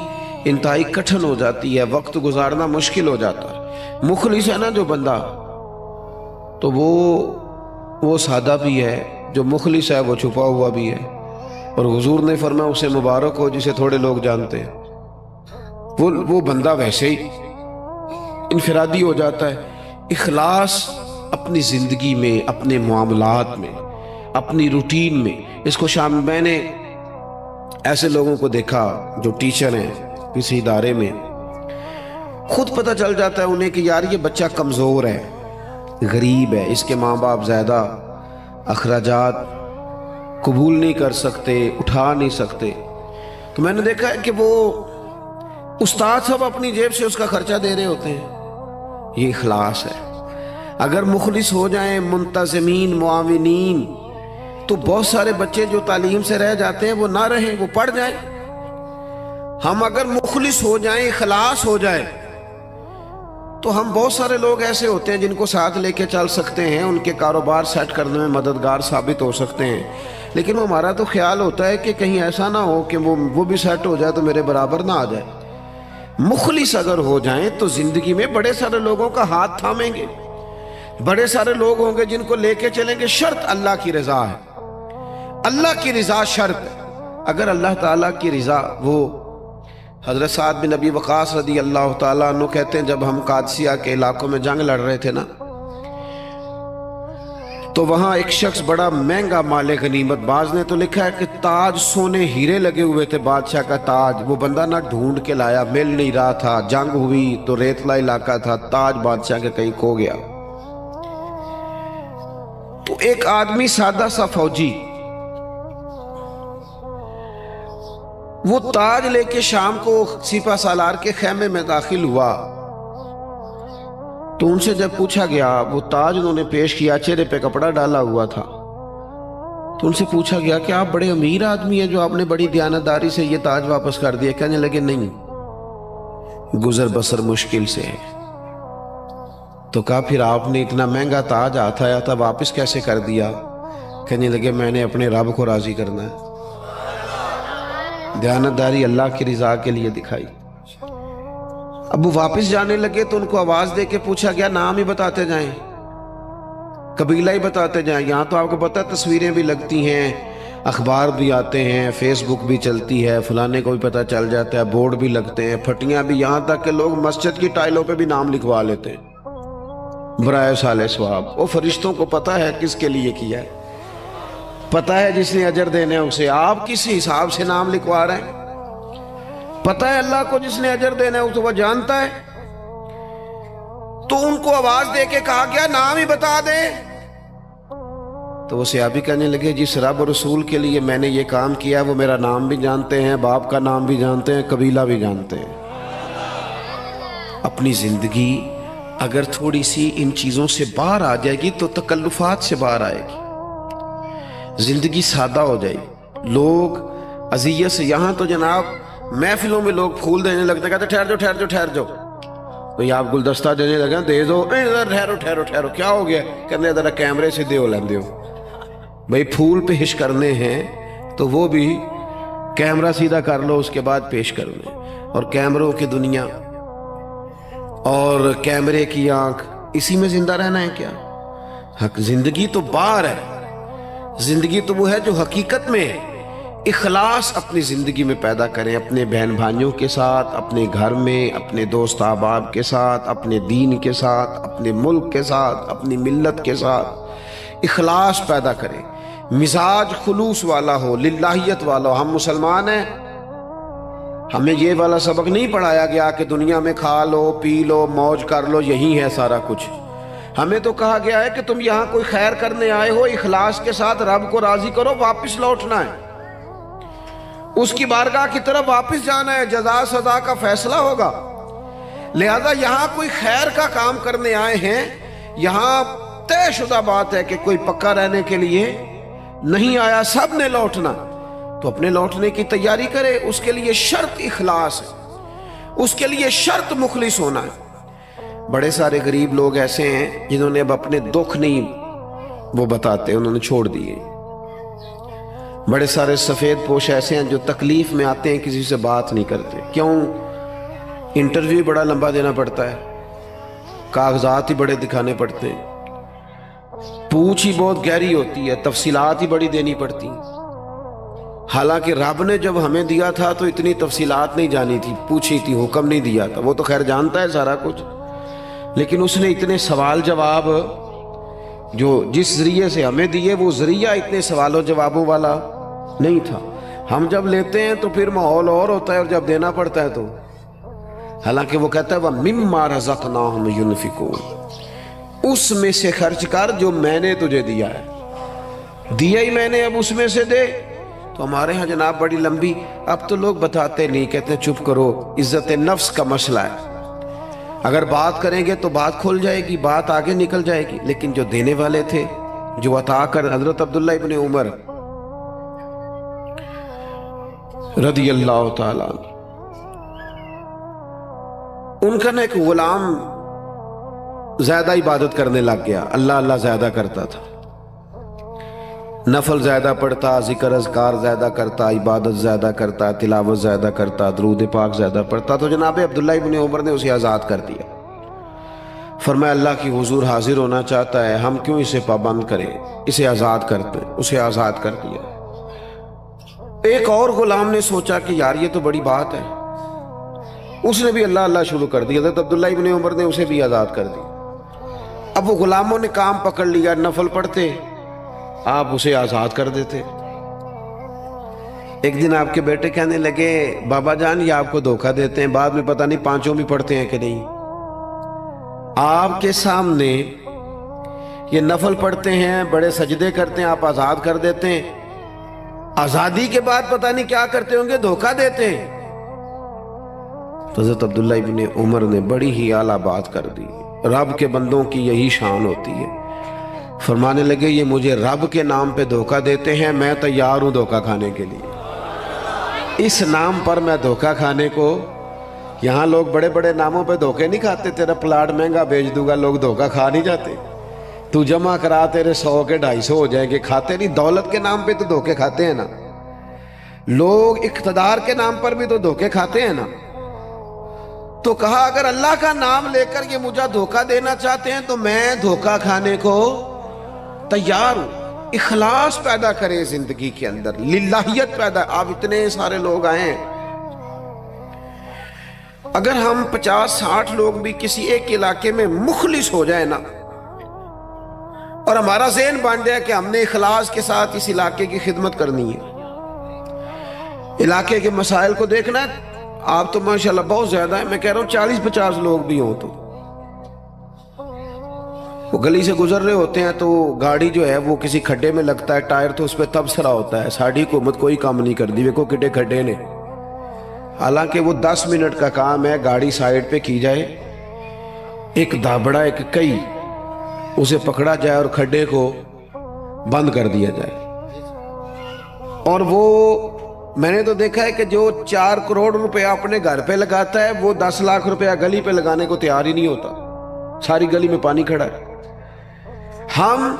انتہائی کٹھن ہو جاتی ہے، وقت گزارنا مشکل ہو جاتا ہے۔ مخلص ہے نا جو بندہ تو وہ سادہ بھی ہے، جو مخلص ہے وہ چھپا ہوا بھی ہے، اور حضور نے فرمایا اسے مبارک ہو جسے تھوڑے لوگ جانتے ہیں، وہ بندہ ویسے ہی انفرادی ہو جاتا ہے۔ اخلاص اپنی زندگی میں، اپنے معاملات میں، اپنی روٹین میں، اس کو میں نے ایسے لوگوں کو دیکھا جو ٹیچر ہیں کسی ادارے میں، خود پتہ چل جاتا ہے انہیں کہ یار یہ بچہ کمزور ہے، غریب ہے، اس کے ماں باپ زیادہ اخراجات قبول نہیں کر سکتے، اٹھا نہیں سکتے، تو میں نے دیکھا ہے کہ وہ استاد سب اپنی جیب سے اس کا خرچہ دے رہے ہوتے ہیں، یہ اخلاص ہے۔ اگر مخلص ہو جائیں، منتظمین، معاونین، تو بہت سارے بچے جو تعلیم سے رہ جاتے ہیں وہ نہ رہیں، وہ پڑھ جائیں۔ ہم اگر مخلص ہو جائیں، اخلاص ہو جائے، تو ہم بہت سارے لوگ ایسے ہوتے ہیں جن کو ساتھ لے کے چل سکتے ہیں، ان کے کاروبار سیٹ کرنے میں مددگار ثابت ہو سکتے ہیں، لیکن ہمارا تو خیال ہوتا ہے کہ کہیں ایسا نہ ہو کہ وہ بھی سیٹ ہو جائے تو میرے برابر نہ آ جائے۔ مخلص اگر ہو جائیں تو زندگی میں بڑے سارے لوگوں کا ہاتھ تھامیں گے، بڑے سارے لوگ ہوں گے جن کو لے کے چلیں گے۔ شرط اللہ کی رضا ہے، اللہ کی رضا شرط ہے۔ اگر اللہ تعالیٰ کی رضا، وہ حضرت سعد بن ابی وقاص رضی اللہ تعالیٰ عنہ کہتے ہیں جب ہم قادسیہ کے علاقوں میں جنگ لڑ رہے تھے نا، تو وہاں ایک شخص بڑا مہنگا مال غنیمت، بعض نے تو لکھا ہے کہ تاج سونے ہیرے لگے ہوئے تھے، بادشاہ کا تاج، وہ بندہ نہ ڈھونڈ کے لایا، مل نہیں رہا تھا، جنگ ہوئی تو ریتلا علاقہ تھا، تاج بادشاہ کے کہیں کھو گیا۔ تو ایک آدمی سادہ سا فوجی وہ تاج لے کے شام کو سپہ سالار کے خیمے میں داخل ہوا، تو ان سے جب پوچھا گیا، وہ تاج انہوں نے پیش کیا، چہرے پہ کپڑا ڈالا ہوا تھا، تو ان سے پوچھا گیا کہ آپ بڑے امیر آدمی ہیں جو آپ نے بڑی دیانتداری سے یہ تاج واپس کر دیا۔ کہنے لگے نہیں، گزر بسر مشکل سے ہے۔ تو کہا پھر آپ نے اتنا مہنگا تاج ہاتھ آیا تھا واپس کیسے کر دیا؟ کہنے لگے میں نے اپنے رب کو راضی کرنا ہے، دیانتداری اللہ کی رضا کے لیے دکھائی۔ اب وہ واپس جانے لگے تو ان کو آواز دے کے پوچھا گیا نام ہی بتاتے جائیں، قبیلہ ہی بتاتے جائیں۔ یہاں تو آپ کو پتہ ہے تصویریں بھی لگتی ہیں، اخبار بھی آتے ہیں، فیس بک بھی چلتی ہے، فلانے کو بھی پتہ چل جاتا ہے، بورڈ بھی لگتے ہیں، پھٹیاں بھی، یہاں تک کہ لوگ مسجد کی ٹائلوں پہ بھی نام لکھوا لیتے ہیں برائے صالح ثواب۔ وہ فرشتوں کو پتہ ہے کس کے لیے کیا ہے، پتہ ہے جس نے اجر دینے اسے، آپ کس حساب سے نام لکھوا رہے ہیں؟ پتہ ہے اللہ کو جس نے اجر دینا ہے تو وہ جانتا ہے۔ تو ان کو آواز دے کے کہا گیا نام ہی بتا دے۔ تو وہ صحابی کہنے لگے جس رب اور رسول کے لیے میں نے یہ کام کیا وہ میرا نام بھی جانتے ہیں، باپ کا نام بھی جانتے ہیں، قبیلہ بھی جانتے ہیں۔ اپنی زندگی اگر تھوڑی سی ان چیزوں سے باہر آ جائے گی تو تکلفات سے باہر آئے گی، زندگی سادہ ہو جائے گی۔ لوگ اذیت سے، یہاں تو جناب محفلوں میں لوگ پھول دینے لگتے ہیں، کہتے ٹھہر جاؤ ٹھہر جاؤ ٹھہر جاؤ، بھئی آپ گلدستہ دینے لگے دے دو، ٹھہرو ٹھہرو ٹھہرو، کیا ہو گیا؟ کہنے ذرا کیمرے سے دے ہو لیندے ہو۔ بھئی پھول پیش کرنے ہیں تو وہ بھی کیمرہ سیدھا کر لو، اس کے بعد پیش کرنے، اور کیمروں کی دنیا اور کیمرے کی آنکھ، اسی میں زندہ رہنا ہے کیا؟ حق زندگی تو باہر ہے، زندگی تو وہ ہے جو حقیقت میں ہے۔ اخلاص اپنی زندگی میں پیدا کریں، اپنے بہن بھائیوں کے ساتھ، اپنے گھر میں، اپنے دوست احباب کے ساتھ، اپنے دین کے ساتھ، اپنے ملک کے ساتھ، اپنی ملت کے ساتھ اخلاص پیدا کریں، مزاج خلوص والا ہو، للہیت والا ہو۔ ہم مسلمان ہیں، ہمیں یہ والا سبق نہیں پڑھایا گیا کہ دنیا میں کھا لو پی لو موج کر لو، یہی ہے سارا کچھ۔ ہمیں تو کہا گیا ہے کہ تم یہاں کوئی خیر کرنے آئے ہو، اخلاص کے ساتھ رب کو راضی کرو، واپس لوٹنا ہے، اس کی بارگاہ کی طرف واپس جانا ہے، جزا سزا کا فیصلہ ہوگا۔ لہذا یہاں کوئی خیر کا کام کرنے آئے ہیں، یہاں طے شدہ بات ہے کہ کوئی پکا رہنے کے لیے نہیں آیا، سب نے لوٹنا، تو اپنے لوٹنے کی تیاری کرے۔ اس کے لیے شرط اخلاص ہے، اس کے لیے شرط مخلص ہونا ہے۔ بڑے سارے غریب لوگ ایسے ہیں جنہوں نے اب اپنے دکھ نہیں وہ بتاتے، انہوں نے چھوڑ دیے۔ بڑے سارے سفید پوش ایسے ہیں جو تکلیف میں آتے ہیں کسی سے بات نہیں کرتے۔ کیوں؟ انٹرویو بڑا لمبا دینا پڑتا ہے، کاغذات ہی بڑے دکھانے پڑتے ہیں، پوچھ ہی بہت گہری ہوتی ہے، تفصیلات ہی بڑی دینی پڑتی ہیں۔ حالانکہ رب نے جب ہمیں دیا تھا تو اتنی تفصیلات نہیں جانی تھی، پوچھی تھی، حکم نہیں دیا تھا، وہ تو خیر جانتا ہے سارا کچھ، لیکن اس نے اتنے سوال جواب جو جس ذریعے سے ہمیں دیے وہ ذریعہ اتنے سوال و جوابوں والا نہیں تھا۔ ہم جب لیتے ہیں تو پھر ماحول اور ہوتا ہے، اور جب دینا پڑتا ہے تو حالانکہ وہ کہتا ہے وَمِمَّا رَزَقْنَاهُمْ يُنْفِقُونَ، اس میں سے خرچ کر جو میں نے تجھے دیا ہے، دیا ہی میں نے، اب اس میں سے دے۔ تو ہمارے ہاں جناب بڑی لمبی، اب تو لوگ بتاتے نہیں، کہتے ہیں چپ کرو، عزت نفس کا مسئلہ ہے۔ اگر بات کریں گے تو بات کھل جائے گی، بات آگے نکل جائے گی، لیکن جو دینے والے تھے، جو عطا کر، حضرت عبداللہ ابن عمر رضی اللہ تعالیٰ عنہ، ان کا نا ایک غلام زیادہ عبادت کرنے لگ گیا، اللہ اللہ زیادہ کرتا تھا، نفل زیادہ پڑھتا، ذکر اذکار زیادہ کرتا، عبادت زیادہ کرتا، تلاوت زیادہ کرتا، درود پاک زیادہ پڑھتا، تو جناب عبداللہ ابن عمر نے اسے آزاد کر دیا۔ فرمایا اللہ کی حضور حاضر ہونا چاہتا ہے، ہم کیوں اسے پابند کریں، اسے آزاد کرتے، اسے آزاد کر دیا۔ ایک اور غلام نے سوچا کہ یار یہ تو بڑی بات ہے، اس نے بھی اللہ اللہ شروع کر دیا، حضرت عبداللہ ابن عمر نے اسے بھی آزاد کر دیا۔ اب وہ غلاموں نے کام پکڑ لیا، نفل پڑھتے، آپ اسے آزاد کر دیتے۔ ایک دن آپ کے بیٹے کہنے لگے بابا جان یہ آپ کو دھوکہ دیتے ہیں، بعد میں پتہ نہیں پانچوں بھی پڑھتے ہیں کہ نہیں، آپ کے سامنے یہ نفل پڑھتے ہیں، بڑے سجدے کرتے ہیں، آپ آزاد کر دیتے ہیں، آزادی کے بعد پتہ نہیں کیا کرتے ہوں گے، دھوکہ دیتے ہیں۔ تو حضرت عبداللہ ابن عمر نے بڑی ہی اعلیٰ بات کر دی، رب کے بندوں کی یہی شان ہوتی ہے۔ فرمانے لگے یہ مجھے رب کے نام پہ دھوکہ دیتے ہیں، میں تیار ہوں دھوکہ کھانے کے لیے، اس نام پر میں دھوکہ کھانے کو، یہاں لوگ بڑے بڑے ناموں پہ دھوکے نہیں کھاتے، تیرا پلاٹ مہنگا بیچ دوں گا، لوگ دھوکہ کھا نہیں جاتے، تو جمع کرا تیرے 100 کے 250 ہو جائیں گے، کھاتے نہیں، دولت کے نام پہ تو دھوکے کھاتے ہیں نا، لوگ اقتدار کے نام پر بھی تو دھوکے کھاتے ہیں نا۔ تو کہا اگر اللہ کا نام لے کر یہ مجھے دھوکہ دینا چاہتے ہیں تو میں دھوکہ کھانے کو تیار ہوں۔ اخلاص پیدا کریں زندگی کے اندر، للہیت پیدا۔ آپ اتنے سارے لوگ آئے ہیں، اگر ہم 50-60 لوگ بھی کسی ایک علاقے میں مخلص ہو جائیں نا، اور ہمارا ذہن بن جائے کہ ہم نے اخلاص کے ساتھ اس علاقے کی خدمت کرنی ہے، علاقے کے مسائل کو دیکھنا ہے، آپ تو ماشاءاللہ بہت زیادہ ہیں، میں کہہ رہا ہوں 40-50 لوگ بھی ہوں، تو وہ گلی سے گزر رہے ہوتے ہیں تو گاڑی جو ہے وہ کسی کھڈے میں لگتا ہے، ٹائر تو اس پہ تبصرہ ہوتا ہے، ساڑھی حکومت کوئی کام نہیں کر دی، ویکو کٹے کھڈے نے، حالانکہ وہ 10 منٹ کا کام ہے، گاڑی سائیڈ پہ کی جائے، ایک دھابڑا ایک کئی اسے پکڑا جائے اور کھڈے کو بند کر دیا جائے۔ اور وہ میں نے تو دیکھا ہے کہ جو 4 کروڑ روپے اپنے گھر پہ لگاتا ہے وہ 10 لاکھ روپے گلی پہ لگانے کو تیار ہی نہیں ہوتا، ساری گلی میں پانی کھڑا ہے۔ ہم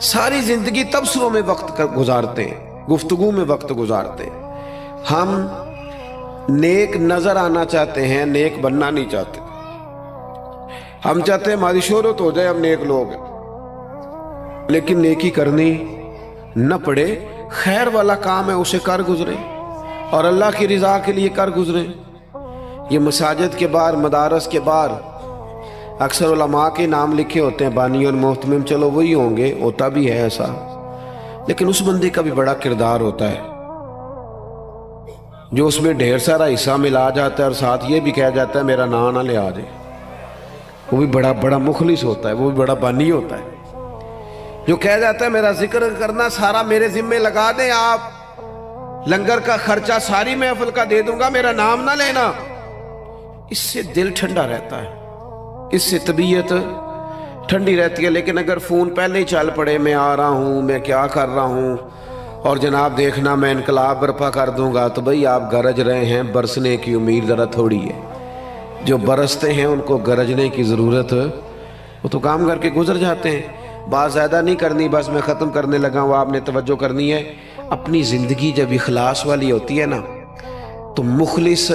ساری زندگی تبصروں میں وقت گزارتے ہیں، گفتگو میں وقت گزارتے ہیں، ہم نیک نظر آنا چاہتے ہیں، نیک بننا نہیں چاہتے، ہم چاہتے ہیں ہماری شہرت ہو جائے، ہم نیک لوگ ہیں، لیکن نیکی کرنی نہ پڑے، خیر والا کام ہے اسے کر گزرے اور اللہ کی رضا کے لیے کر گزرے۔ یہ مساجد کے باہر، مدارس کے باہر اکثر علماء کے نام لکھے ہوتے ہیں، بانی اور محتمم، چلو وہی ہوں گے، ہوتا بھی ہے ایسا، لیکن اس بندے کا بھی بڑا کردار ہوتا ہے جو اس میں ڈھیر سارا حصہ ملا جاتا ہے اور ساتھ یہ بھی کہہ جاتا ہے میرا نام نہ لے آ جائے، وہ بھی بڑا مخلص ہوتا ہے، وہ بھی بڑا بانی ہوتا ہے، جو کہہ جاتا ہے میرا ذکر کرنا سارا میرے ذمے لگا دیں، آپ لنگر کا خرچہ ساری محفل کا دے دوں گا، میرا نام نہ لینا، اس سے دل ٹھنڈا رہتا ہے، اس سے طبیعت ٹھنڈی رہتی ہے۔ لیکن اگر فون پہلے ہی چل پڑے، میں آ رہا ہوں، میں کیا کر رہا ہوں، اور جناب دیکھنا میں انقلاب برپا کر دوں گا، تو بھئی آپ گرج رہے ہیں، برسنے کی امید ذرا تھوڑی ہے، جو برستے ہیں ان کو گرجنے کی ضرورت، وہ تو کام کر کے گزر جاتے ہیں۔ بات زیادہ نہیں کرنی، بس میں ختم کرنے لگا ہوں، آپ نے توجہ کرنی ہے۔ اپنی زندگی جب اخلاص والی ہوتی ہے نا تو مخلص،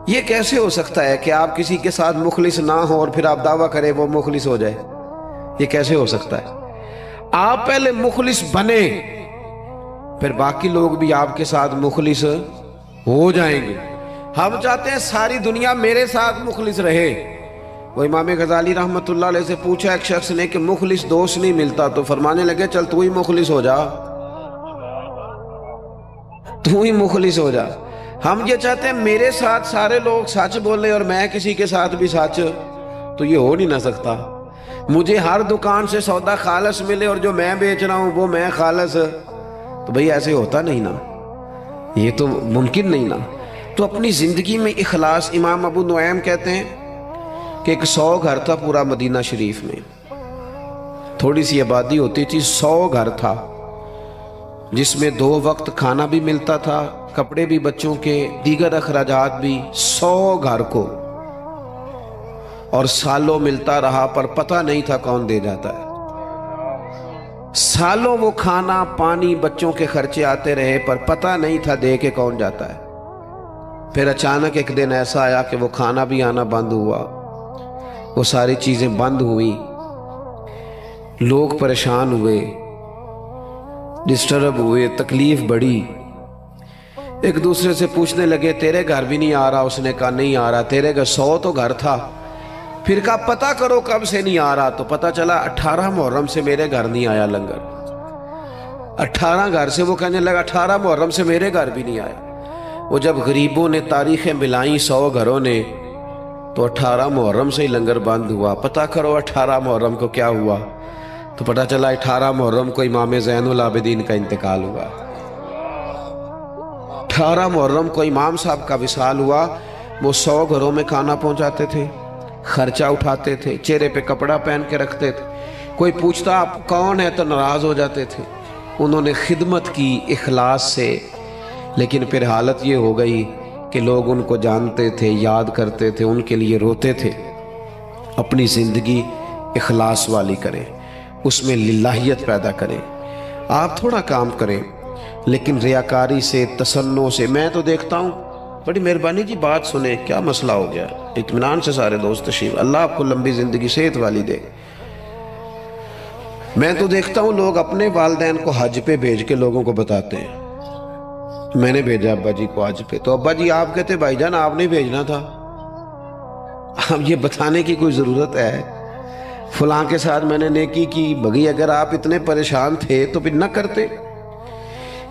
یہ کیسے ہو سکتا ہے کہ آپ کسی کے ساتھ مخلص نہ ہو اور پھر آپ دعویٰ کریں وہ مخلص ہو جائے؟ یہ کیسے ہو سکتا ہے؟ آپ پہلے مخلص بنے، پھر باقی لوگ بھی آپ کے ساتھ مخلص ہو جائیں گے۔ ہم چاہتے ہیں ساری دنیا میرے ساتھ مخلص رہے۔ وہ امام غزالی رحمت اللہ علیہ سے پوچھا ایک شخص نے کہ مخلص دوست نہیں ملتا، تو فرمانے لگے چل تو ہی مخلص ہو جا، تو ہی مخلص ہو جا۔ ہم یہ چاہتے ہیں میرے ساتھ سارے لوگ سچ بولیں اور میں کسی کے ساتھ بھی سچ، تو یہ ہو نہیں نہ سکتا۔ مجھے ہر دکان سے سودا خالص ملے اور جو میں بیچ رہا ہوں وہ میں خالص، تو بھئی ایسے ہوتا نہیں نا، یہ تو ممکن نہیں نا۔ تو اپنی زندگی میں اخلاص، امام ابو نعیم کہتے ہیں کہ ایک 100 گھر تھا پورا مدینہ شریف میں، تھوڑی سی آبادی ہوتی تھی، 100 گھر تھا جس میں 2 وقت کھانا بھی ملتا تھا، کپڑے بھی بچوں کے، دیگر اخراجات بھی، 100 گھر کو، اور سالوں ملتا رہا پر پتہ نہیں تھا کون دے جاتا ہے۔ سالوں وہ کھانا پانی بچوں کے خرچے آتے رہے پر پتہ نہیں تھا دے کے کون جاتا ہے۔ پھر اچانک ایک دن ایسا آیا کہ وہ کھانا بھی آنا بند ہوا، وہ ساری چیزیں بند ہوئی، لوگ پریشان ہوئے، ڈسٹرب ہوئے، تکلیف بڑھی، ایک دوسرے سے پوچھنے لگے تیرے گھر بھی نہیں آ رہا؟ اس نے کہا نہیں آ رہا۔ تیرے گھر 100 تو گھر تھا، پھر کہا پتہ کرو کب سے نہیں آ رہا، تو پتہ چلا 18 محرم سے میرے گھر نہیں آیا لنگر۔ 18 گھر سے وہ کہنے لگا 18 محرم سے میرے گھر بھی نہیں آیا۔ وہ جب غریبوں نے تاریخیں ملائیں 100 گھروں نے، تو 18 محرم سے ہی لنگر بند ہوا۔ پتہ کرو 18 محرم کو کیا ہوا، تو پتہ چلا 18 محرم کو امام زین العابدین کا انتقال ہوا۔ 18 محرم کو امام صاحب کا وصال ہوا۔ وہ 100 گھروں میں کھانا پہنچاتے تھے، خرچہ اٹھاتے تھے، چہرے پہ کپڑا پہن کے رکھتے تھے، کوئی پوچھتا آپ کون ہے تو ناراض ہو جاتے تھے۔ انہوں نے خدمت کی اخلاص سے، لیکن پھر حالت یہ ہو گئی کہ لوگ ان کو جانتے تھے، یاد کرتے تھے، ان کے لیے روتے تھے۔ اپنی زندگی اخلاص والی کریں، اس میں للہیت پیدا کریں۔ آپ تھوڑا کام کریں لیکن ریاکاری سے، تسنع سے۔ میں تو دیکھتا ہوں، بڑی مہربانی جی بات سنیں، کیا مسئلہ ہو گیا؟ اطمینان سے سارے دوست تشریف، اللہ آپ کو لمبی زندگی صحت والی دے۔ میں تو دیکھتا ہوں لوگ اپنے والدین کو حج پہ بھیج کے لوگوں کو بتاتے ہیں میں نے بھیجا ابا جی کو حج پہ، تو ابا جی آپ کہتے بھائی جان آپ نہیں بھیجنا تھا۔ اب یہ بتانے کی کوئی ضرورت ہے؟ فلاں کے ساتھ میں نے نیکی کی، بھگی اگر آپ اتنے پریشان تھے تو پھر نہ کرتے۔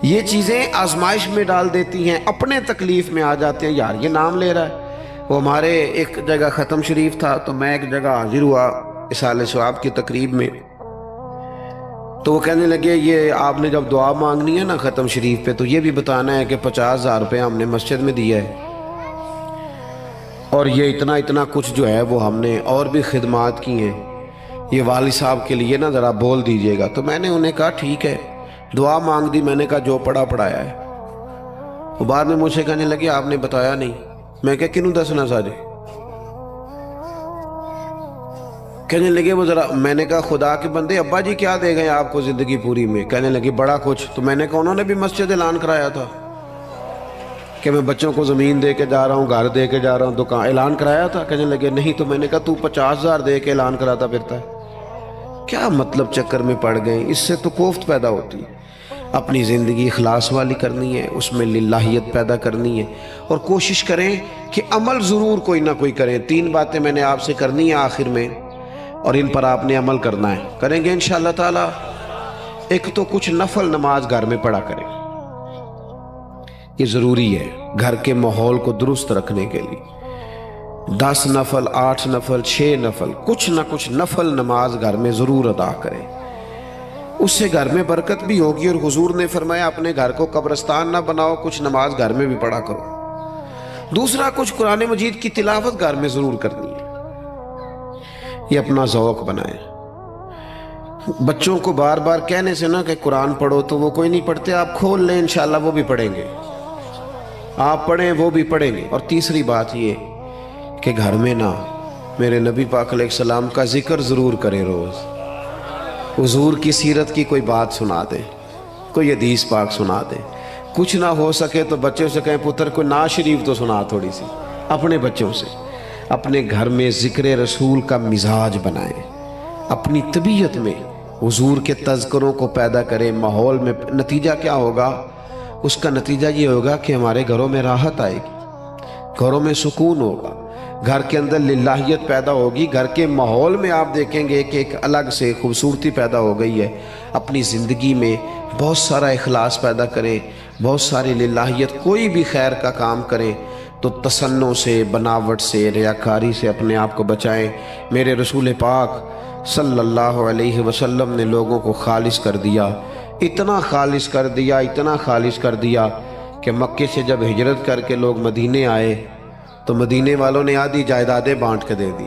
یہ چیزیں آزمائش میں ڈال دیتی ہیں، اپنے تکلیف میں آ جاتے ہیں، یار یہ نام لے رہا ہے۔ وہ ہمارے ایک جگہ ختم شریف تھا، تو میں ایک جگہ حاضر ہوا اصال ثواب کی تقریب میں، تو وہ کہنے لگے یہ آپ نے جب دعا مانگنی ہے نا ختم شریف پہ، تو یہ بھی بتانا ہے کہ 50,000 روپے ہم نے مسجد میں دیا ہے، اور یہ اتنا اتنا کچھ جو ہے وہ ہم نے اور بھی خدمات کی ہیں، یہ والد صاحب کے لیے نا ذرا بول دیجئے گا۔ تو میں نے انہیں کہا ٹھیک ہے، دعا مانگ دی، میں نے کہا جو پڑھا پڑھایا ہے۔ وہ بعد میں مجھ سے کہنے لگے آپ نے بتایا نہیں۔ میں کہا کنوں دسنا سارے؟ کہنے لگے وہ ذرا، میں نے کہا خدا کے بندے ابا جی کیا دے گئے آپ کو زندگی پوری میں؟ کہنے لگے بڑا کچھ۔ تو میں نے کہا انہوں نے بھی مسجد اعلان کرایا تھا کہ میں بچوں کو زمین دے کے جا رہا ہوں، گھر دے کے جا رہا ہوں، دکان اعلان کرایا تھا؟ کہنے لگے نہیں۔ تو میں نے کہا تو 50,000 دے کے اعلان کراتا پھرتا ہے، کیا مطلب چکر میں پڑ گئے؟ اس سے تو کوفت پیدا ہوتی ہے۔ اپنی زندگی اخلاص والی کرنی ہے، اس میں للہیت پیدا کرنی ہے، اور کوشش کریں کہ عمل ضرور کوئی نہ کوئی کریں۔ 3 باتیں میں نے آپ سے کرنی ہیں آخر میں، اور ان پر آپ نے عمل کرنا ہے، کریں گے انشاءاللہ تعالی۔ ایک تو کچھ نفل نماز گھر میں پڑھا کریں، یہ ضروری ہے گھر کے ماحول کو درست رکھنے کے لیے۔ 10 نفل، 8 نفل، 6 نفل، کچھ نہ کچھ نفل نماز گھر میں ضرور ادا کریں، اس سے گھر میں برکت بھی ہوگی۔ اور حضور نے فرمایا اپنے گھر کو قبرستان نہ بناؤ، کچھ نماز گھر میں بھی پڑھا کرو۔ دوسرا، کچھ قرآن مجید کی تلاوت گھر میں ضرور کرنی ہے، یہ اپنا ذوق بنائیں۔ بچوں کو بار بار کہنے سے نہ کہ قرآن پڑھو تو وہ کوئی نہیں پڑھتے، آپ کھول لیں انشاءاللہ وہ بھی پڑھیں گے، آپ پڑھیں وہ بھی پڑھیں گے۔ اور تیسری بات یہ کہ گھر میں نا میرے نبی پاک علیہ السلام کا ذکر ضرور کریں، روز حضور کی سیرت کی کوئی بات سنا دیں، کوئی حدیث پاک سنا دیں۔ کچھ نہ ہو سکے تو بچوں سے کہیں پتر کوئی نعت شریف تو سنا تھوڑی سی، اپنے بچوں سے۔ اپنے گھر میں ذکر رسول کا مزاج بنائیں، اپنی طبیعت میں حضور کے تذکروں کو پیدا کریں ماحول میں۔ نتیجہ کیا ہوگا؟ اس کا نتیجہ یہ ہوگا کہ ہمارے گھروں میں راحت آئے گی، گھروں میں سکون ہوگا، گھر کے اندر للہیت پیدا ہوگی، گھر کے ماحول میں آپ دیکھیں گے کہ ایک الگ سے خوبصورتی پیدا ہو گئی ہے۔ اپنی زندگی میں بہت سارا اخلاص پیدا کریں، بہت ساری للہیت، کوئی بھی خیر کا کام کریں تو تسنع سے، بناوٹ سے، ریاکاری سے اپنے آپ کو بچائیں۔ میرے رسول پاک صلی اللہ علیہ وسلم نے لوگوں کو خالص کر دیا، اتنا خالص کر دیا، اتنا خالص کر دیا کہ مکے سے جب ہجرت کر کے لوگ مدینے آئے تو مدینے والوں نے آدھی جائیدادیں بانٹ کے دے دی۔